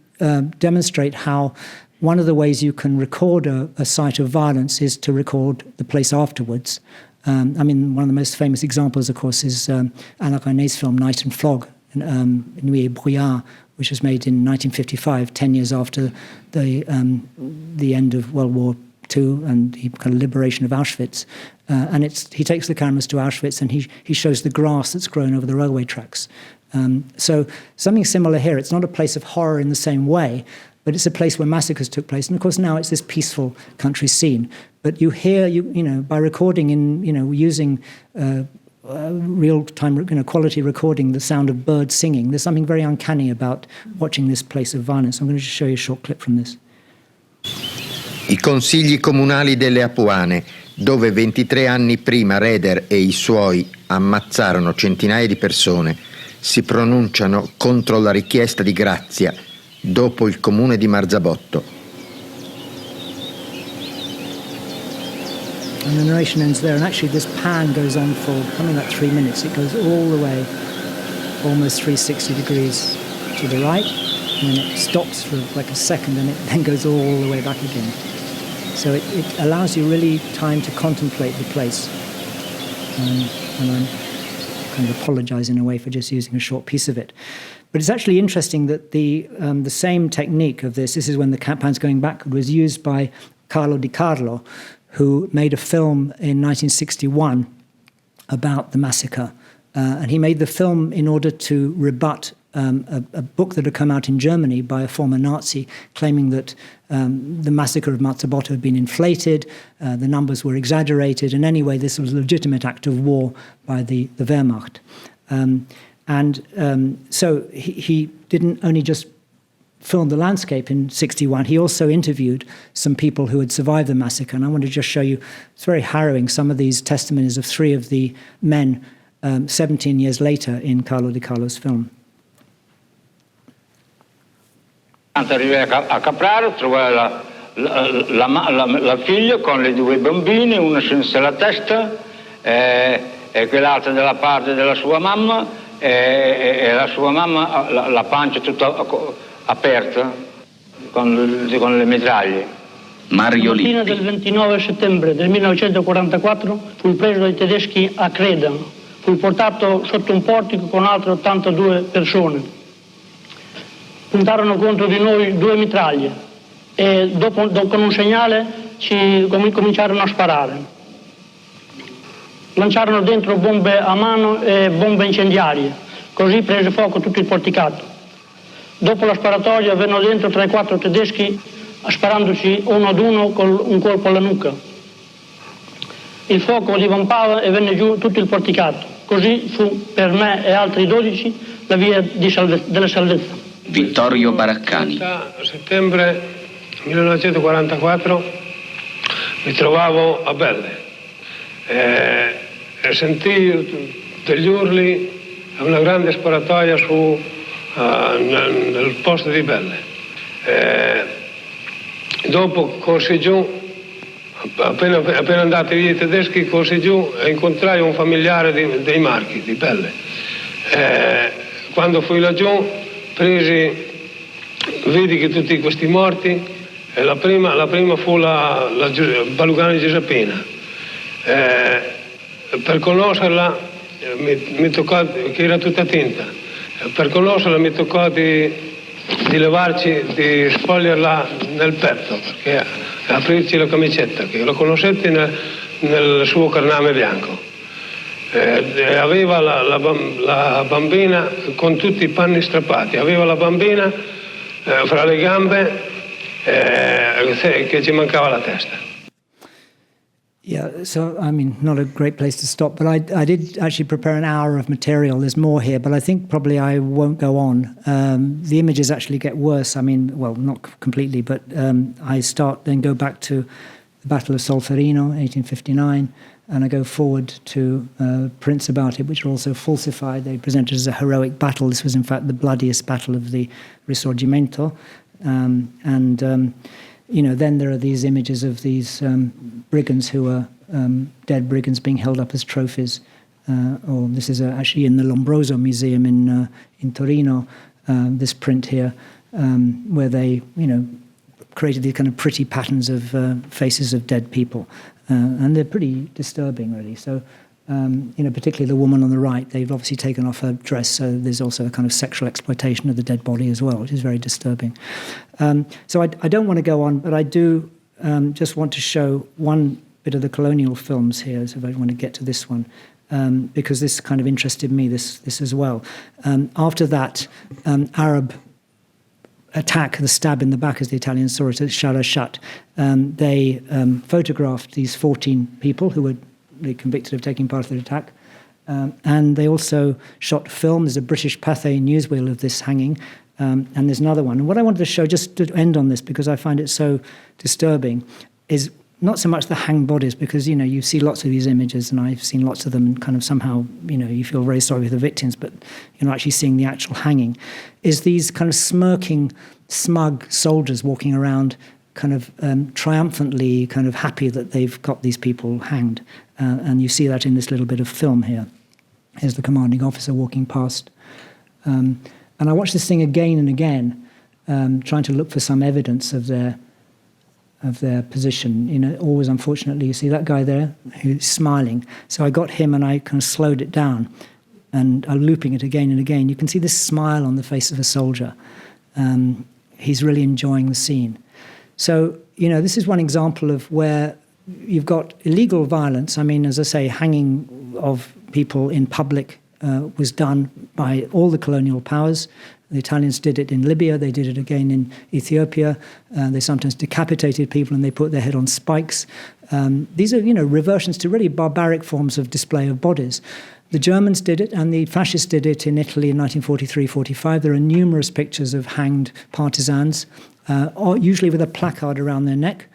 demonstrate how one of the ways you can record a site of violence is to record the place afterwards. I mean, one of the most famous examples, of course, is Alain René's film Night and Fog, Nuit et Brouillard, which was made in 1955, 10 years after the end of World War II and the kind of liberation of Auschwitz. And he takes the cameras to Auschwitz and he shows the grass that's grown over the railway tracks. So something similar here. It's not a place of horror in the same way, but it's a place where massacres took place. And of course now it's this peaceful country scene. But you hear, by recording using real-time, quality recording, the sound of birds singing, there's something very uncanny about watching this place of violence. I'm going to just show you a short clip from this. I consigli comunali delle Apuane, dove 23 anni prima Raeder e i suoi ammazzarono centinaia di persone, si pronunciano contro la richiesta di grazia dopo il comune di Marzabotto. And the narration ends there, and actually this pan goes on for something like 3 minutes. It goes all the way, almost 360 degrees to the right, and then it stops for like a second, and it then goes all the way back again. So it allows you really time to contemplate the place. And I'm kind of apologize in a way for just using a short piece of it. But it's actually interesting that the same technique of this is when the pan's going backward, was used by Carlo Di Carlo, who made a film in 1961 about the massacre. And he made the film in order to rebut a book that had come out in Germany by a former Nazi claiming that the massacre of Marzabotto had been inflated, the numbers were exaggerated, and anyway, this was a legitimate act of war by the Wehrmacht. So he didn't only just film the landscape in 1961, he also interviewed some people who had survived the massacre. And I want to just show you, it's very harrowing, some of these testimonies of 3 of the men 17 years later in Carlo Di Carlo's film. Arrivai a Capraro, trovai la figlia con le 2 bambine, una senza la testa e quell'altra dalla parte della sua mamma e la sua mamma la pancia tutta aperta con le mitraglie. Mario Lippi. La mattina del 29 settembre del 1944 fu preso dai tedeschi a Creda, fu portato sotto un portico con altre 82 persone. Puntarono contro di noi 2 mitraglie e dopo con un segnale ci cominciarono a sparare. Lanciarono dentro bombe a mano e bombe incendiarie, così prese fuoco tutto il porticato. Dopo la sparatoria vennero dentro 3-4 tedeschi sparandoci uno ad uno con un colpo alla nuca. Il fuoco divampava e venne giù tutto il porticato. Così fu per me e altri 12 la via della salvezza. Vittorio Baraccani. A settembre 1944 mi trovavo a Belle e sentii degli urli e una grande sparatoria nel posto di Belle. Dopo corsi giù, appena andati via i tedeschi, corsi giù e incontrai un familiare dei Marchi, di Belle. Quando fui laggiù, vidi che tutti questi morti E la prima fu la Balugani Giuseppina. Per conoscerla mi toccò, che era tutta tinta, per conoscerla mi toccò di spoglierla nel petto, perché aprirci la camicetta, che lo conoscetti nel suo carname bianco. Aveva la bambina con tutti i panni strappati, aveva la bambina fra le gambe che ci mancava la testa. Yeah, so, I mean, not a great place to stop, but I did actually prepare an hour of material. There's more here, but I think probably I won't go on. The images actually get worse. I mean, well, not completely, but I then go back to the Battle of Solferino, 1859, and I go forward to prints about it, which are also falsified. They presented as a heroic battle. This was, in fact, the bloodiest battle of the Risorgimento. Then there are these images of these brigands who are dead brigands being held up as trophies. Or this is actually in the Lombroso Museum in Torino, this print here, where they, created these kind of pretty patterns of faces of dead people. And they're pretty disturbing, really. So, particularly the woman on the right, they've obviously taken off her dress, so there's also a kind of sexual exploitation of the dead body as well, which is very disturbing. So I don't want to go on, but I do just want to show one bit of the colonial films here, so if I want to get to this one, because this kind of interested me, this as well. After that Arab attack, the stab in the back, as the Italians saw it at Sharashat, they photographed these 14 people who were convicted of taking part of the attack. And they also shot film. There's a British Pathé newsreel of this hanging, and there's another one. And what I wanted to show, just to end on this, because I find it so disturbing, is not so much the hanged bodies, because, you see lots of these images, and I've seen lots of them, and kind of somehow, you feel very sorry for the victims, but you're not actually seeing the actual hanging, is these kind of smirking, smug soldiers walking around, kind of triumphantly kind of happy that they've got these people hanged. And you see that in this little bit of film here. Here's the commanding officer walking past. And I watched this thing again and again, trying to look for some evidence of their position. Always, unfortunately, you see that guy there who's smiling. So I got him and I kind of slowed it down, and I'm looping it again and again. You can see this smile on the face of a soldier. He's really enjoying the scene. So, this is one example of where you've got illegal violence. I mean, as I say, hanging of people in public was done by all the colonial powers. The Italians did it in Libya. They did it again in Ethiopia. They sometimes decapitated people and they put their head on spikes. These are, reversions to really barbaric forms of display of bodies. The Germans did it, and the fascists did it in Italy in 1943-45. There are numerous pictures of hanged partisans, usually with a placard around their neck,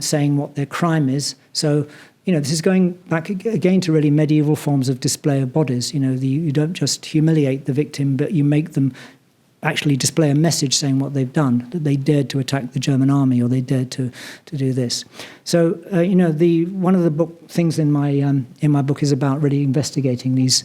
saying what their crime is. So, this is going back again to really medieval forms of display of bodies. You don't just humiliate the victim, but you make them actually display a message saying what they've done, that they dared to attack the German army, or they dared to do this. So, one of the things in my book is about really investigating these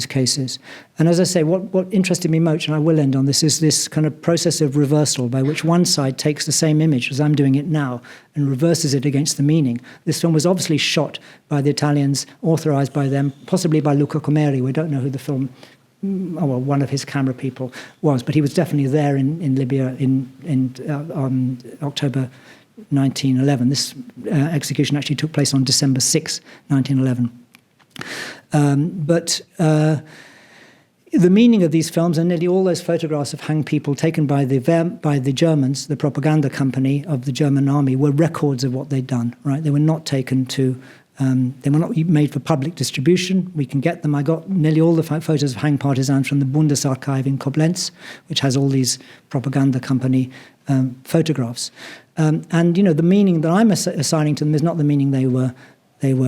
cases. And as I say, what interested me most, and I will end on this, is this kind of process of reversal by which one side takes the same image, as I'm doing it now, and reverses it against the meaning. This film was obviously shot by the Italians, authorized by them, possibly by Luca Comeri. We don't know who the film, one of his camera people was, but he was definitely there in Libya on October 1911. This execution actually took place on December 6, 1911. But the meaning of these films, and nearly all those photographs of hanged people taken by the Germans, the propaganda company of the German army, were records of what they'd done. Right? They were not taken to. They were not made for public distribution. We can get them. I got nearly all the photos of hanged partisans from the Bundesarchive in Koblenz, which has all these propaganda company photographs. And the meaning that I'm assigning to them is not the meaning they were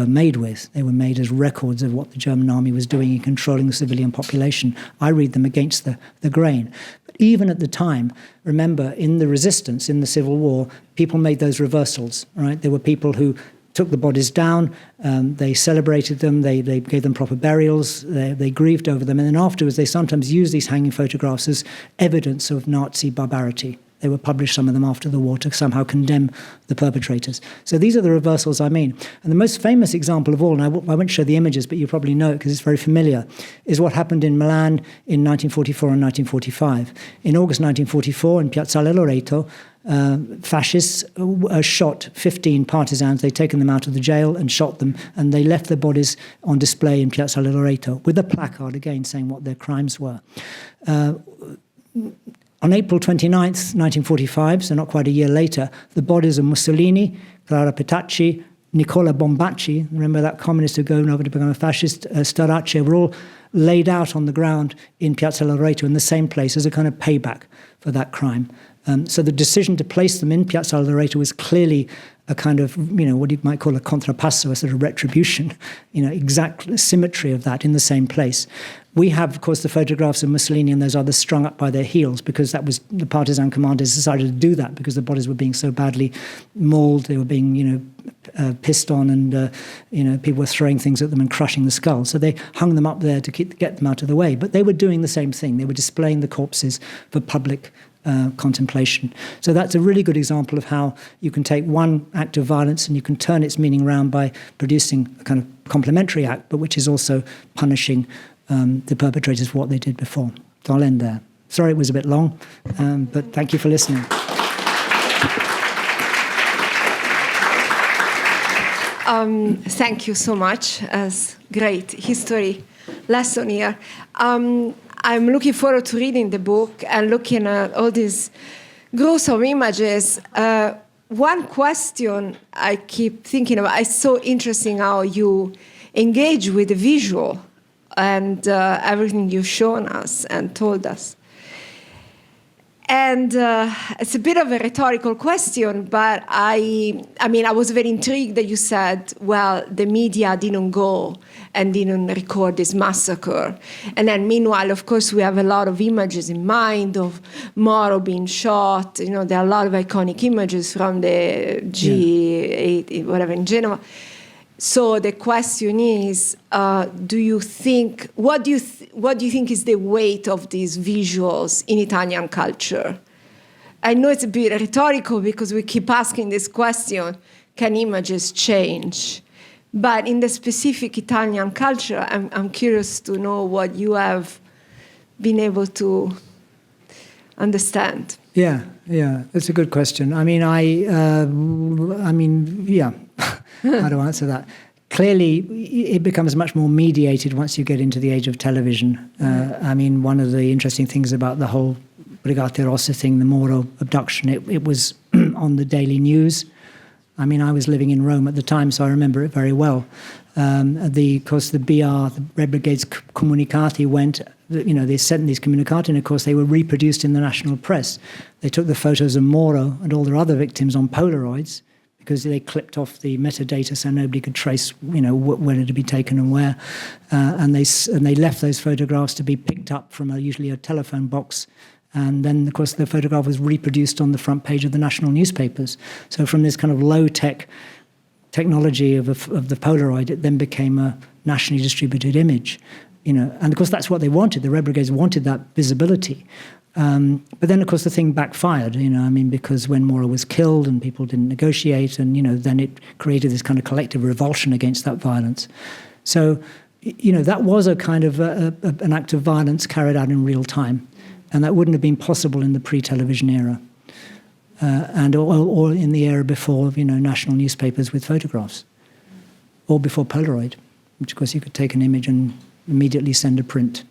made with. They were made as records of what the German army was doing in controlling the civilian population. I read them against the grain. But even at the time, remember, in the resistance, in the Civil War, people made those reversals, right? There were people who took the bodies down, they celebrated them, they gave them proper burials, they grieved over them, and then afterwards they sometimes used these hanging photographs as evidence of Nazi barbarity. They were published, some of them after the war, to somehow condemn the perpetrators. So these are the reversals I mean. And the most famous example of all, and I won't show the images, but you probably know it because it's very familiar, is what happened in Milan in 1944 and 1945. In August 1944, in Piazzale Loreto, fascists shot 15 partisans. They'd taken them out of the jail and shot them, and they left their bodies on display in Piazzale Loreto with a placard, again, saying what their crimes were. On April 29th, 1945, so not quite a year later, the bodies of Mussolini, Clara Petacci, Nicola Bombacci, remember that communist who go over to become a fascist, Starace, were all laid out on the ground in Piazza Loreto in the same place as a kind of payback for that crime. So the decision to place them in Piazza Loreto was clearly a kind of, what you might call a contrapasso, a sort of retribution, exact symmetry of that in the same place. We have, of course, the photographs of Mussolini and those others strung up by their heels because that was the partisan commanders decided to do that because the bodies were being so badly mauled, they were being, pissed on, and people were throwing things at them and crushing the skull. So they hung them up there to get them out of the way. But they were doing the same thing. They were displaying the corpses for public contemplation. So that's a really good example of how you can take one act of violence and you can turn its meaning around by producing a kind of complementary act, but which is also punishing the perpetrators for what they did before. So I'll end there. Sorry it was a bit long, but thank you for listening. Thank you so much. As great history lesson here. I'm looking forward to reading the book and looking at all these gruesome images. One question I keep thinking about, it's so interesting how you engage with the visual and everything you've shown us and told us. And it's a bit of a rhetorical question, but I was very intrigued that you said, well, the media didn't go and didn't record this massacre. And then meanwhile, of course, we have a lot of images in mind of Moro being shot. There are a lot of iconic images from the G8, whatever, in Genoa. So the question is, what do you think is the weight of these visuals in Italian culture? I know it's a bit rhetorical because we keep asking this question, can images change? But in the specific Italian culture, I'm curious to know what you have been able to understand. Yeah, that's a good question. How to answer that? Clearly, it becomes much more mediated once you get into the age of television. One of the interesting things about the whole Brigate Rosse thing, the Moro abduction, it was on the daily news. I was living in Rome at the time, so I remember it very well. Of course, the BR, the Red Brigade's comunicati went, they sent these comunicati, and of course they were reproduced in the national press. They took the photos of Moro and all their other victims on Polaroids, because they clipped off the metadata so nobody could trace, where it had been taken and where. And they left those photographs to be picked up from usually a telephone box. And then, of course, the photograph was reproduced on the front page of the national newspapers. So from this kind of low-tech technology of the Polaroid, it then became a nationally distributed image. And, of course, that's what they wanted. The Red Brigades wanted that visibility. But then, of course, the thing backfired, because when Moro was killed and people didn't negotiate, and, then it created this kind of collective revulsion against that violence. So, that was a kind of an act of violence carried out in real time. And that wouldn't have been possible in the pre-television era, or in the era before, national newspapers with photographs, or before Polaroid, which, of course, you could take an image and immediately send a print,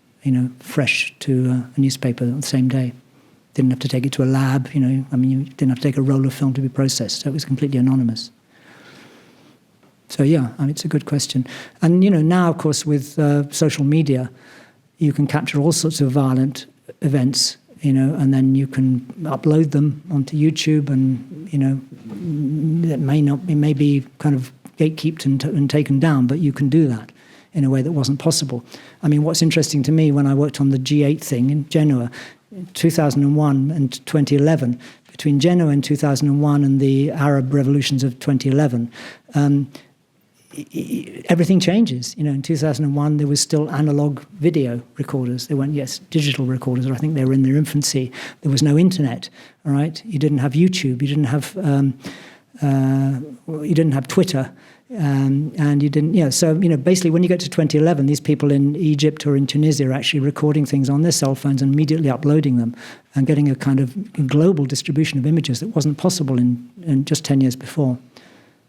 fresh to a newspaper on the same day. Didn't have to take it to a lab, you didn't have to take a roll of film to be processed. So it was completely anonymous. So, it's a good question. And, now, of course, with social media, you can capture all sorts of violent events, and then you can upload them onto YouTube, and, it may be kind of gatekeeped and taken down, but you can do that in a way that wasn't possible. What's interesting to me, when I worked on the G8 thing in Genoa, 2001 and 2011, between Genoa in 2001 and the Arab revolutions of 2011, everything changes. In 2001, there was still analog video recorders. There weren't, digital recorders, or I think they were in their infancy. There was no internet, all right? You didn't have YouTube. You didn't have Twitter. And you didn't, so, basically when you get to 2011, these people in Egypt or in Tunisia are actually recording things on their cell phones and immediately uploading them and getting a kind of global distribution of images that wasn't possible in just 10 years before.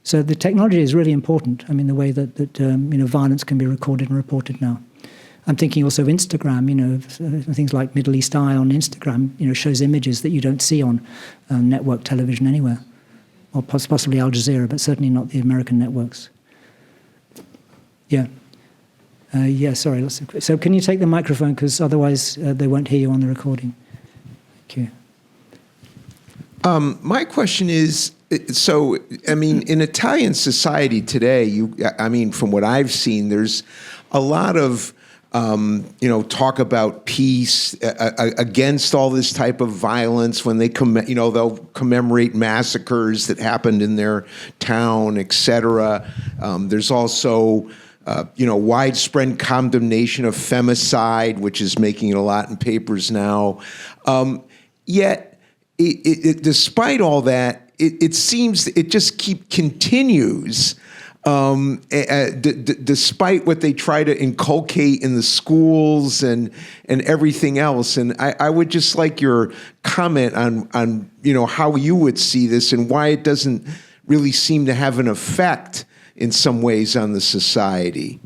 So the technology is really important. I mean, the way that violence can be recorded and reported now. I'm thinking also of Instagram, things like Middle East Eye on Instagram, shows images that you don't see on network television anywhere. Or possibly Al Jazeera, but certainly not the American networks. Sorry. So can you take the microphone, because otherwise they won't hear you on the recording. Thank you. My question is, in Italian society today, from what I've seen, there's a lot of talk about peace against all this type of violence when they they'll commemorate massacres that happened in their town, etc. There's also widespread condemnation of femicide, which is making it a lot in papers now. Yet, despite all that, it seems it just continues. Despite what they try to inculcate in the schools and everything else. And I would just like your comment on how you would see this and why it doesn't really seem to have an effect in some ways on the society.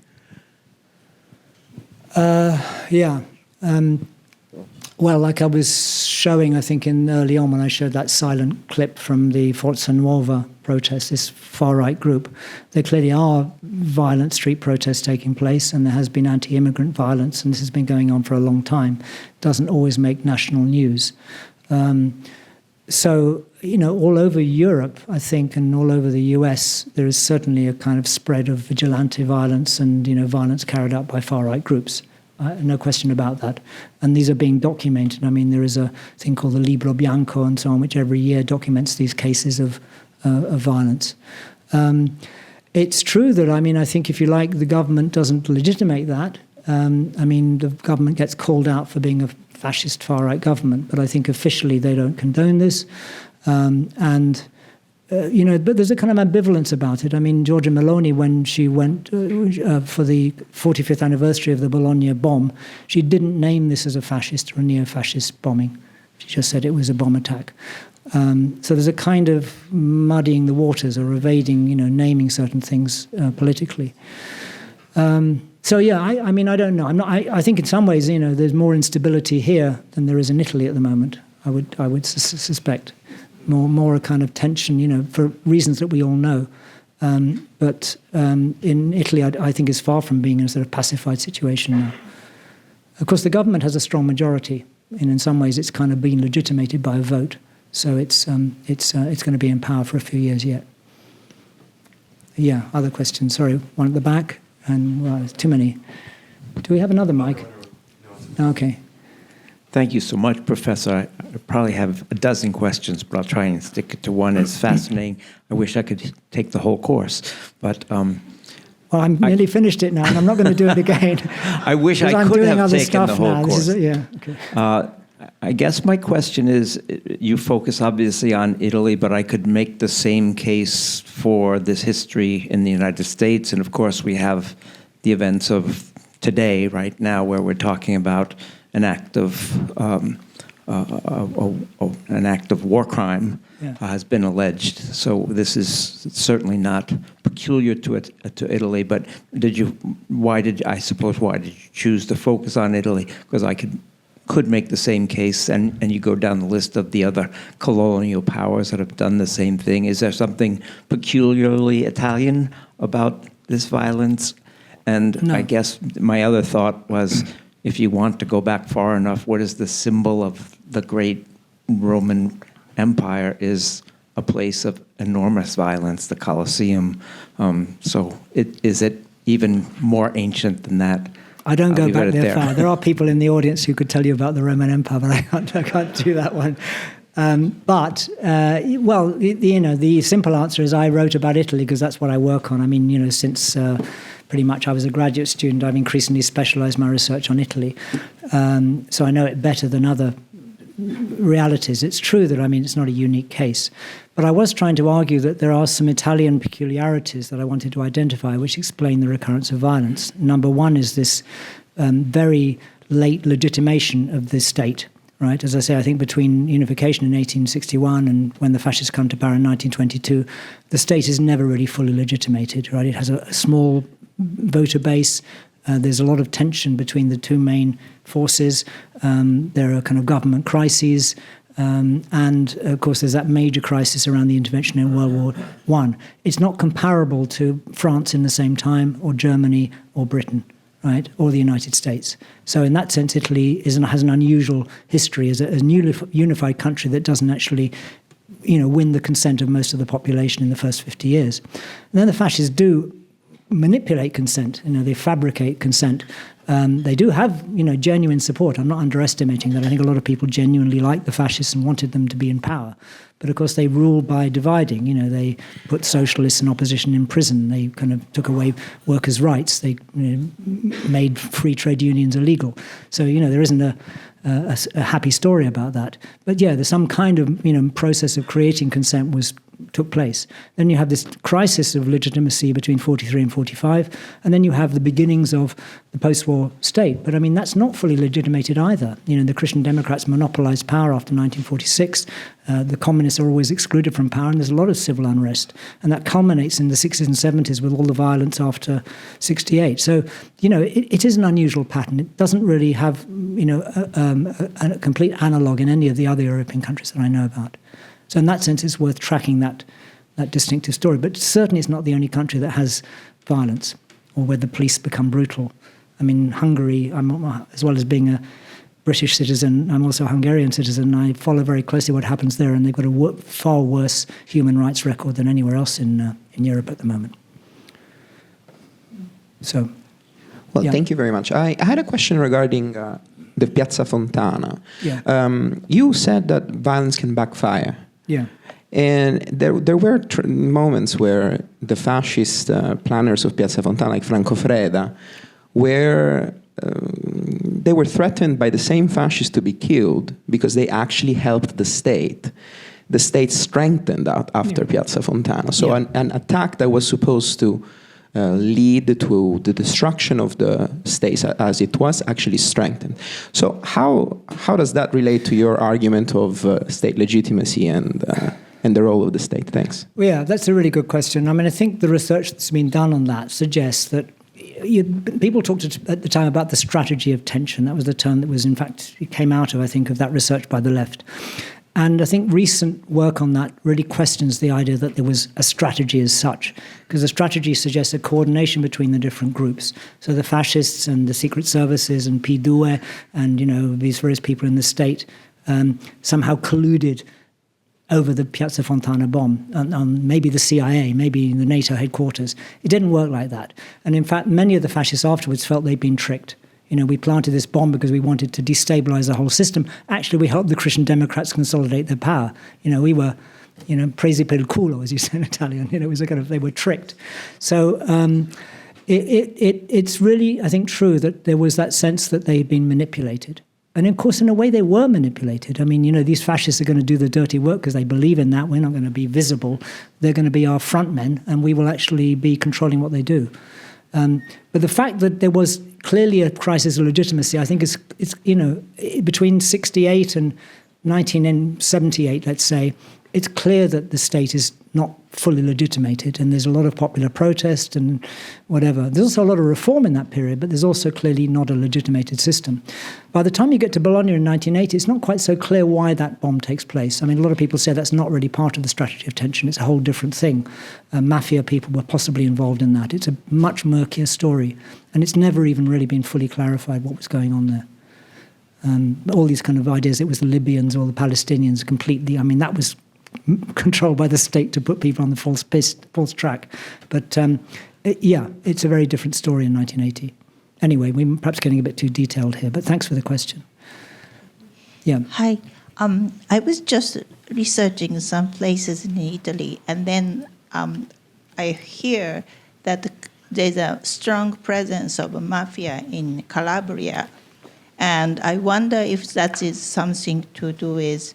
Well, like I was showing, I think, early on when I showed that silent clip from the Forza Nuova protest, this far-right group, there clearly are violent street protests taking place, and there has been anti-immigrant violence, and this has been going on for a long time. It doesn't always make national news. So, all over Europe, I think, and all over the US, there is certainly a kind of spread of vigilante violence and, violence carried out by far-right groups. No question about that. And these are being documented. I mean, there is a thing called the Libro Bianco and so on, which every year documents these cases of violence. It's true that, I think, if you like, the government doesn't legitimate that. The government gets called out for being a fascist far-right government, but I think officially they don't condone this. But there's a kind of ambivalence about it. I mean, Giorgia Meloni, when she went for the 45th anniversary of the Bologna bomb, she didn't name this as a fascist or a neo-fascist bombing. She just said it was a bomb attack. So there's a kind of muddying the waters or evading, naming certain things politically. I don't know. I think in some ways, there's more instability here than there is in Italy at the moment. I would suspect. More a kind of tension, for reasons that we all know. But in Italy, I think is far from being in a sort of pacified situation now. Of course, the government has a strong majority, and in some ways, it's kind of been legitimated by a vote. So it's going to be in power for a few years yet. Yeah, other questions? Sorry, one at the back, and there's too many. Do we have another mic? No, okay. Thank you so much, Professor. I probably have a dozen questions, but I'll try and stick it to one. It's fascinating. I wish I could take the whole course, but... well, I'm nearly finished it now, and I'm not going to do it again. I wish I could have taken the whole course. Okay. I guess my question is, you focus obviously on Italy, but I could make the same case for this history in the United States, and of course we have the events of today, right now, where we're talking about an act of war crime has been alleged. So this is certainly not peculiar to Italy. But why did you choose to focus on Italy? Because I could make the same case, and you go down the list of the other colonial powers that have done the same thing. Is there something peculiarly Italian about this violence? And no. I guess my other thought was, if you want to go back far enough, what is the symbol of the great Roman Empire is a place of enormous violence, the Colosseum. Is it even more ancient than that? I don't go back there far. There are people in the audience who could tell you about the Roman Empire, but I can't do that one. The simple answer is I wrote about Italy because that's what I work on. I mean, since pretty much I was a graduate student, I've increasingly specialized my research on Italy. So I know it better than other realities. It's true that, it's not a unique case. But I was trying to argue that there are some Italian peculiarities that I wanted to identify which explain the recurrence of violence. Number one is this very late legitimation of the state, right? As I say, I think between unification in 1861 and when the fascists come to power in 1922, the state is never really fully legitimated, right? It has a small voter base. There's a lot of tension between the two main forces. There are kind of government crises. And, of course, there's that major crisis around the intervention in World War I. It's not comparable to France in the same time, or Germany, or Britain, right, or the United States. So in that sense, Italy has an unusual history as a newly unified country that doesn't actually, win the consent of most of the population in the first 50 years. And then the fascists do manipulate consent. They fabricate consent. They do have, genuine support. I'm not underestimating that. I think a lot of people genuinely liked the fascists and wanted them to be in power. But of course, they rule by dividing. They put socialists and opposition in prison. They kind of took away workers' rights. They made free trade unions illegal. So there isn't a happy story about that. But yeah, there's some kind of process of creating consent took place. Then you have this crisis of legitimacy between 43 and 45, and then you have the beginnings of the post-war state. But that's not fully legitimated either. The Christian Democrats monopolized power after 1946. The communists are always excluded from power, and there's a lot of civil unrest. And that culminates in the 60s and 70s with all the violence after 68. So, it is an unusual pattern. It doesn't really have, a complete analogue in any of the other European countries that I know about. So in that sense, it's worth tracking that distinctive story. But certainly it's not the only country that has violence or where the police become brutal. Hungary, as well as being a British citizen, I'm also a Hungarian citizen. I follow very closely what happens there, and they've got a far worse human rights record than anywhere else in Europe at the moment. So, well, thank you very much. I had a question regarding the Piazza Fontana. Yeah. You said that violence can backfire. Yeah. And there were moments where the fascist planners of Piazza Fontana, like Franco Freda, they were threatened by the same fascists to be killed because they actually helped the state. The state strengthened out after Piazza Fontana. So an attack that was supposed to lead to the destruction of the state as it was actually strengthened. So how does that relate to your argument of state legitimacy and the role of the state? Thanks. Well, yeah, that's a really good question. I think the research that's been done on that suggests that people talked at the time about the strategy of tension. That was the term that was, in fact, it came out of, I think, of that research by the left. And I think recent work on that really questions the idea that there was a strategy as such, because the strategy suggests a coordination between the different groups. So the fascists and the secret services and P2 and, these various people in the state somehow colluded over the Piazza Fontana bomb on maybe the CIA, maybe the NATO headquarters. It didn't work like that. And in fact, many of the fascists afterwards felt they'd been tricked. We planted this bomb because we wanted to destabilize the whole system. Actually, we helped the Christian Democrats consolidate their power. We were, presi per il culo, as you say in Italian. It was they were tricked. So it's really, I think, true that there was that sense that they'd been manipulated. And of course, in a way, they were manipulated. These fascists are going to do the dirty work because they believe in that. We're not going to be visible. They're going to be our front men, and we will actually be controlling what they do. But the fact that there was clearly a crisis of legitimacy, I think, it's between 68 and 1978, let's say, it's clear that the state is not fully legitimated, and there's a lot of popular protest and whatever. There's also a lot of reform in that period, but there's also clearly not a legitimated system. By the time you get to Bologna in 1980, it's not quite so clear why that bomb takes place. A lot of people say that's not really part of the strategy of tension. It's a whole different thing. Mafia people were possibly involved in that. It's a much murkier story, and it's never even really been fully clarified what was going on there. All these kind of ideas, it was the Libyans or the Palestinians completely, that was controlled by the state to put people on the false track. But it's a very different story in 1980. Anyway, we're perhaps getting a bit too detailed here, but thanks for the question. Yeah. Hi. I was just researching some places in Italy, and then I hear that there's a strong presence of a mafia in Calabria. And I wonder if that is something to do with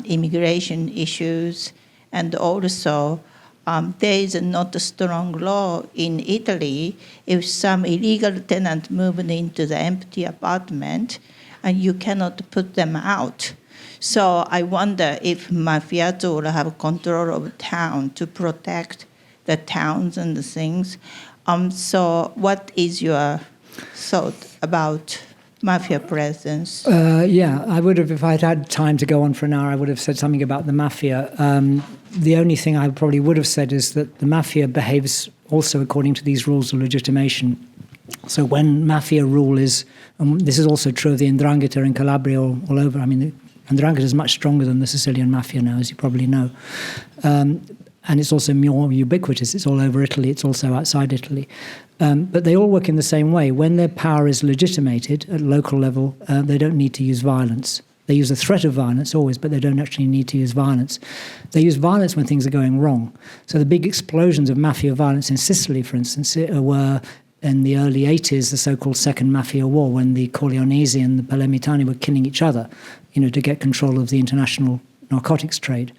immigration issues. And also, there is not a strong law in Italy if some illegal tenant moved into the empty apartment and you cannot put them out. So I wonder if mafiato will have control of town to protect the towns and the things. So what is your thought about mafia presence? Yeah, I would have, if I'd had time to go on for an hour, I would have said something about the mafia. The only thing I probably would have said is that the mafia behaves also according to these rules of legitimation. So when mafia rule is, and this is also true of the 'ndrangheta in Calabria all over, I mean, the 'ndrangheta is much stronger than the Sicilian mafia now, as you probably know. And it's also more ubiquitous. It's all over Italy. It's also outside Italy. But they all work in the same way. When their power is legitimated at local level, they don't need to use violence. They use the threat of violence always, but they don't actually need to use violence. They use violence when things are going wrong. So the big explosions of mafia violence in Sicily, for instance, were in the early 80s, the so-called Second Mafia War, when the Corleonesi and the Palermitani were killing each other, to get control of the international narcotics trade.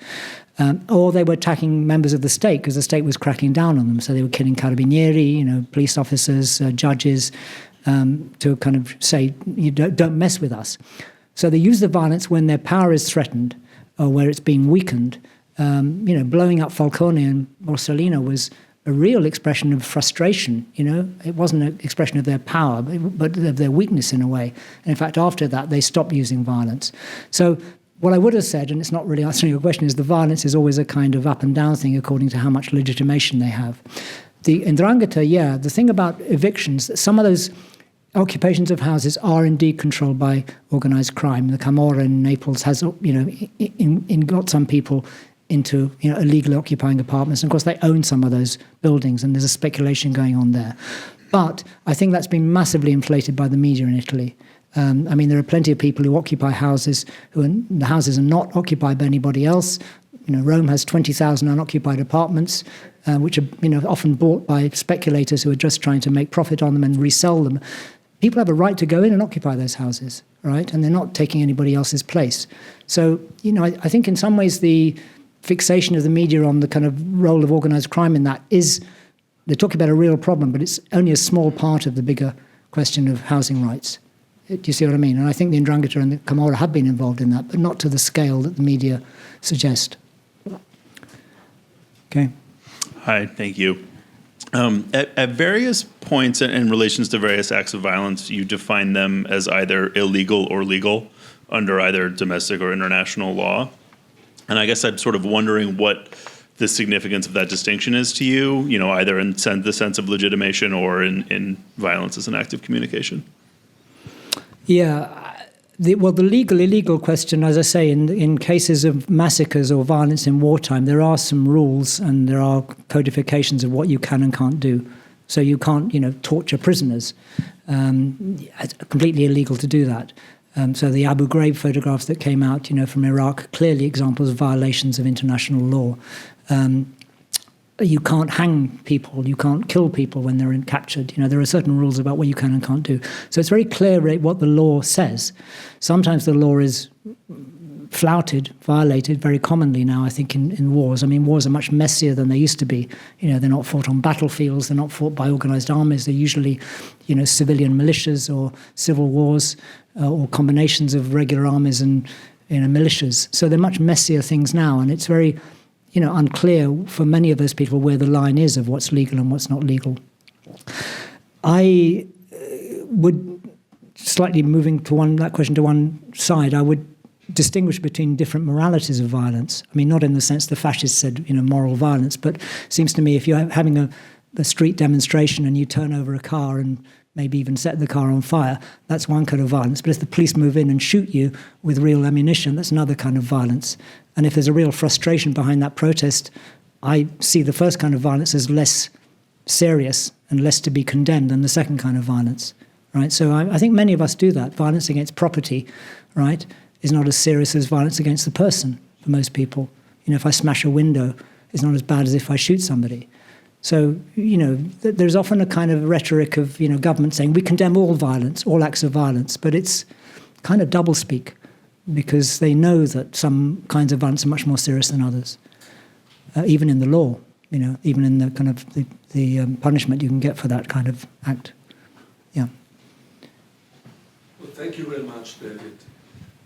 Or they were attacking members of the state because the state was cracking down on them. So they were killing carabinieri, police officers, judges, to kind of say, you don't mess with us. So they use the violence when their power is threatened or where it's being weakened. Blowing up Falcone and Borsellino was a real expression of frustration. It wasn't an expression of their power, but of their weakness in a way. And in fact, after that, they stopped using violence. So what I would have said, and it's not really answering your question, is the violence is always a kind of up and down thing according to how much legitimation they have. The 'ndrangheta, the thing about evictions, some of those occupations of houses are indeed controlled by organized crime. The Camorra in Naples has, got some people into illegally occupying apartments. And of course, they own some of those buildings, and there's a speculation going on there. But I think that's been massively inflated by the media in Italy. There are plenty of people who occupy houses the houses are not occupied by anybody else. Rome has 20,000 unoccupied apartments, which are often bought by speculators who are just trying to make profit on them and resell them. People have a right to go in and occupy those houses, right? And they're not taking anybody else's place. So, I think in some ways the fixation of the media on the kind of role of organized crime in that is, they're talking about a real problem, but it's only a small part of the bigger question of housing rights. Do you see what I mean? And I think the 'ndrangheta and the Camorra have been involved in that, but not to the scale that the media suggest. Okay. Hi, thank you. At various points in relations to various acts of violence, you define them as either illegal or legal under either domestic or international law. And I guess I'm sort of wondering what the significance of that distinction is to you, either in the sense of legitimation or in violence as an act of communication. Yeah. The legal-illegal question, as I say, in cases of massacres or violence in wartime, there are some rules and there are codifications of what you can and can't do. So you can't, torture prisoners. It's completely illegal to do that. So the Abu Ghraib photographs that came out, from Iraq, clearly examples of violations of international law. You can't hang people, you can't kill people when they're captured. There are certain rules about what you can and can't do. So it's very clear what the law says. Sometimes the law is flouted, violated very commonly now, I think, in wars. Wars are much messier than they used to be. They're not fought on battlefields, they're not fought by organized armies, they're usually, civilian militias or civil wars or combinations of regular armies and, militias. So they're much messier things now, and it's very unclear for many of those people where the line is of what's legal and what's not legal. I would, slightly moving that question to one side, I would distinguish between different moralities of violence. Not in the sense the fascists said, moral violence, but it seems to me if you're having a street demonstration and you turn over a car and maybe even set the car on fire, that's one kind of violence. But if the police move in and shoot you with real ammunition, that's another kind of violence. And if there's a real frustration behind that protest, I see the first kind of violence as less serious and less to be condemned than the second kind of violence, right? So I think many of us do that. Violence against property, right, is not as serious as violence against the person for most people. If I smash a window, it's not as bad as if I shoot somebody. So, there's often a kind of rhetoric of, government saying we condemn all violence, all acts of violence, but it's kind of doublespeak because they know that some kinds of violence are much more serious than others, even in the law, even in the kind of the punishment you can get for that kind of act. Yeah. Well, thank you very much, David.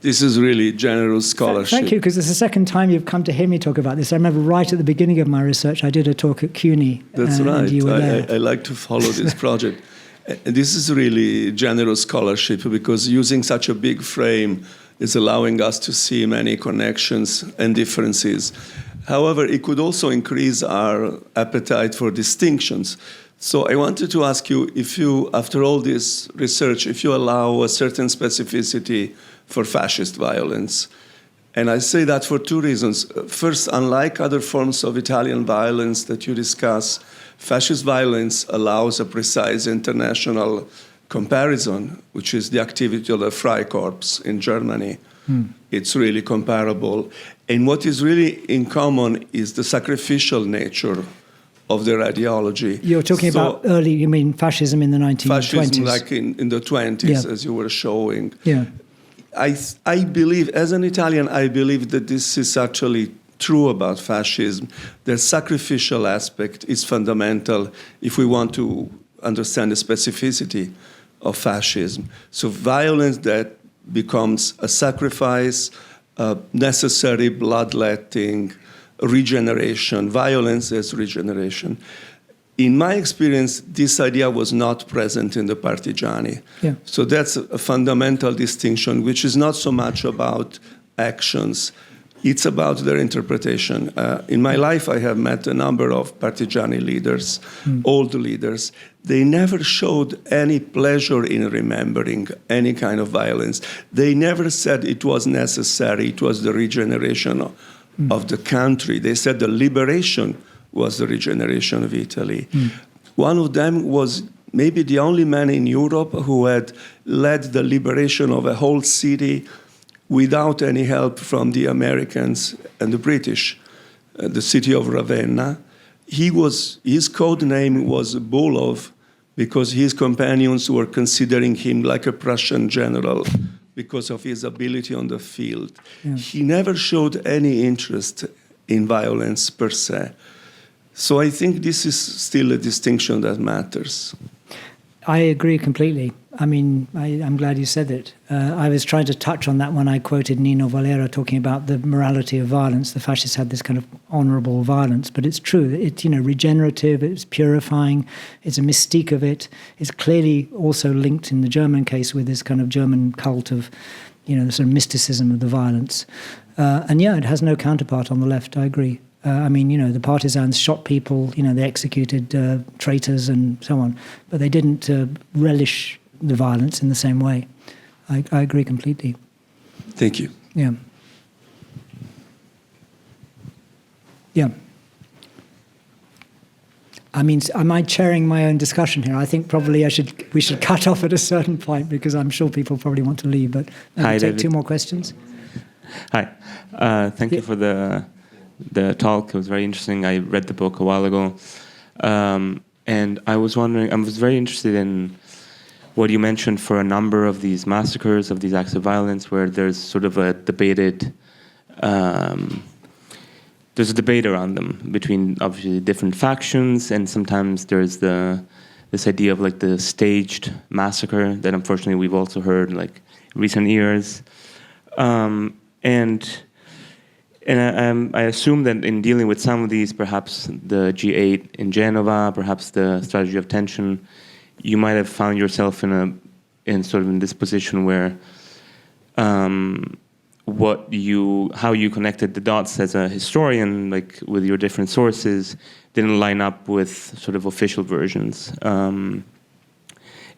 This is really generous scholarship. Thank you, because it's the second time you've come to hear me talk about this. I remember right at the beginning of my research, I did a talk at CUNY. That's right. And you were there. I like to follow this project. This is really generous scholarship because using such a big frame is allowing us to see many connections and differences. However, it could also increase our appetite for distinctions. So I wanted to ask you if you, after all this research, if you allow a certain specificity for fascist violence. And I say that for two reasons. First, unlike other forms of Italian violence that you discuss, fascist violence allows a precise international comparison, which is the activity of the Freikorps in Germany. It's really comparable. And what is really in common is the sacrificial nature of their ideology. You're talking about early, you mean fascism in the 1920s? Fascism like in the 20s, as you were showing. Yeah. I believe, as an Italian, I believe that this is actually true about fascism. The sacrificial aspect is fundamental if we want to understand the specificity of fascism. So violence that becomes a sacrifice, necessary bloodletting, regeneration, violence as regeneration. In my experience, this idea was not present in the Partigiani. Yeah. So that's a fundamental distinction, which is not so much about actions. It's about their interpretation. In my life, I have met a number of Partigiani leaders, old leaders. They never showed any pleasure in remembering any kind of violence. They never said it was necessary, it was the regeneration of the country. They said the liberation was the regeneration of Italy. One of them was maybe the only man in Europe who had led the liberation of a whole city without any help from the Americans and the British, the city of Ravenna. His code name was Bulov because his companions were considering him like a Prussian general because of his ability on the field. Yeah. He never showed any interest in violence per se. So I think this is still a distinction that matters. I agree completely. I mean, I'm glad you said it. I was trying to touch on that when I quoted Nino Valera talking about the morality of violence. The fascists had this kind of honorable violence, but it's true. It's, regenerative, it's purifying, it's a mystique of it. It's clearly also linked in the German case with this kind of German cult of, the sort of mysticism of the violence. And it has no counterpart on the left, I agree. The partisans shot people, they executed traitors and so on, but they didn't relish the violence in the same way. I agree completely. Thank you. Yeah. Yeah. Am I chairing my own discussion here? I think probably we should cut off at a certain point because I'm sure people probably want to leave, but Hi, take David. 2 more questions. Hi. Thank you for the talk. It was very interesting. I read the book a while ago. And I was wondering, I was very interested in what you mentioned for a number of these massacres, of these acts of violence, where there's sort of a debated, there's a debate around them between obviously different factions, and sometimes there's this idea of like the staged massacre that unfortunately we've also heard like recent years. And I assume that in dealing with some of these, perhaps the G8 in Genova, perhaps the strategy of tension, you might have found yourself in this position where how you connected the dots as a historian, like with your different sources, didn't line up with sort of official versions. And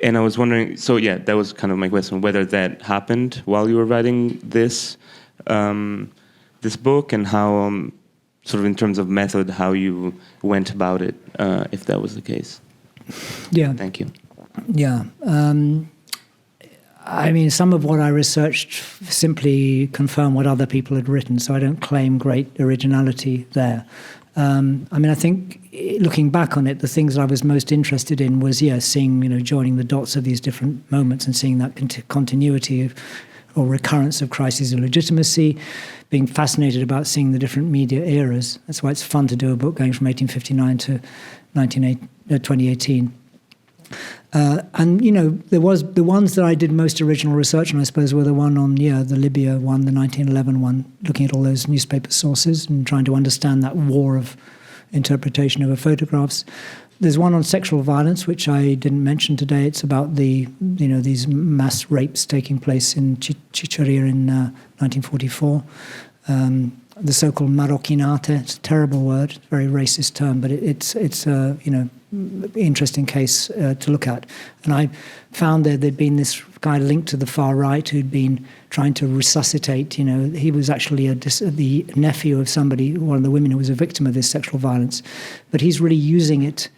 I was wondering, that was kind of my question, whether that happened while you were writing this book, and how, sort of in terms of method, how you went about it, if that was the case. Yeah. Thank you. Yeah. I mean, some of what I researched simply confirmed what other people had written, so I don't claim great originality there. I mean, I think looking back on it, the things I was most interested in was, seeing, joining the dots of these different moments and seeing that continuity or recurrence of crises of legitimacy, being fascinated about seeing the different media eras. That's why it's fun to do a book going from 1859 to 2018. And, there was the ones that I did most original research on, I suppose, were the one on, the Libya one, the 1911 one, looking at all those newspaper sources and trying to understand that war of interpretation over photographs. There's one on sexual violence, which I didn't mention today. It's about these mass rapes taking place in Chichoria in 1944. The so-called Marochinate, it's a terrible word, very racist term, but it's interesting case to look at. And I found there'd been this guy linked to the far right who'd been trying to resuscitate, he was actually the nephew of somebody, one of the women who was a victim of this sexual violence, but he's really using it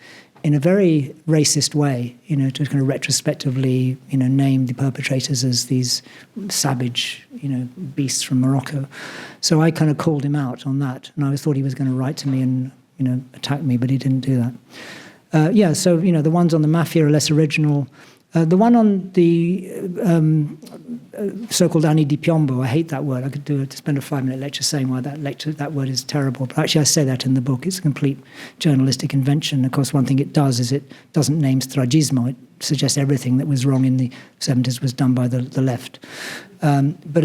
in a very racist way, to kind of retrospectively, name the perpetrators as these savage, beasts from Morocco. So I kind of called him out on that, and I thought he was going to write to me and, attack me, but he didn't do that. So, the ones on the mafia are less original. The one on the so-called Anni di Piombo, I hate that word. I could spend a 5-minute lecture saying why that word is terrible. But actually, I say that in the book. It's a complete journalistic invention. Of course, one thing it does is it doesn't name stragismo. It suggests everything that was wrong in the 70s was done by the left. But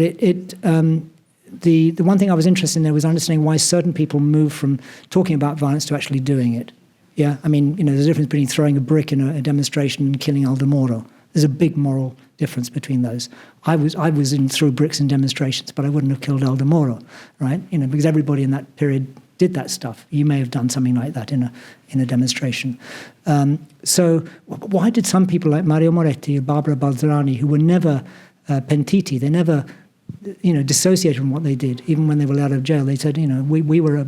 the one thing I was interested in there was understanding why certain people move from talking about violence to actually doing it. Yeah, I mean, there's a difference between throwing a brick in a demonstration and killing Aldo Moro. There's a big moral difference between those. I was in threw bricks in demonstrations, but I wouldn't have killed Aldo Moro, right? Because everybody in that period did that stuff. You may have done something like that in a demonstration. So why did some people like Mario Moretti or Barbara Balzerani, who were never pentiti, they never dissociated from what they did, even when they were out of jail, they said, we were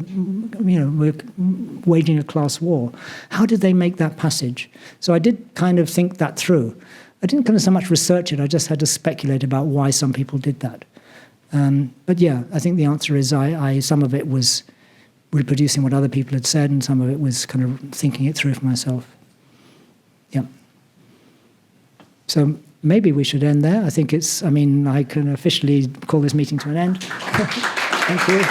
waging a class war. How did they make that passage? So I did kind of think that through. I didn't kind of so much research it, I just had to speculate about why some people did that. But yeah, I think the answer is some of it was reproducing what other people had said, and some of it was kind of thinking it through for myself. Yeah. So maybe we should end there. I think I can officially call this meeting to an end. Thank you.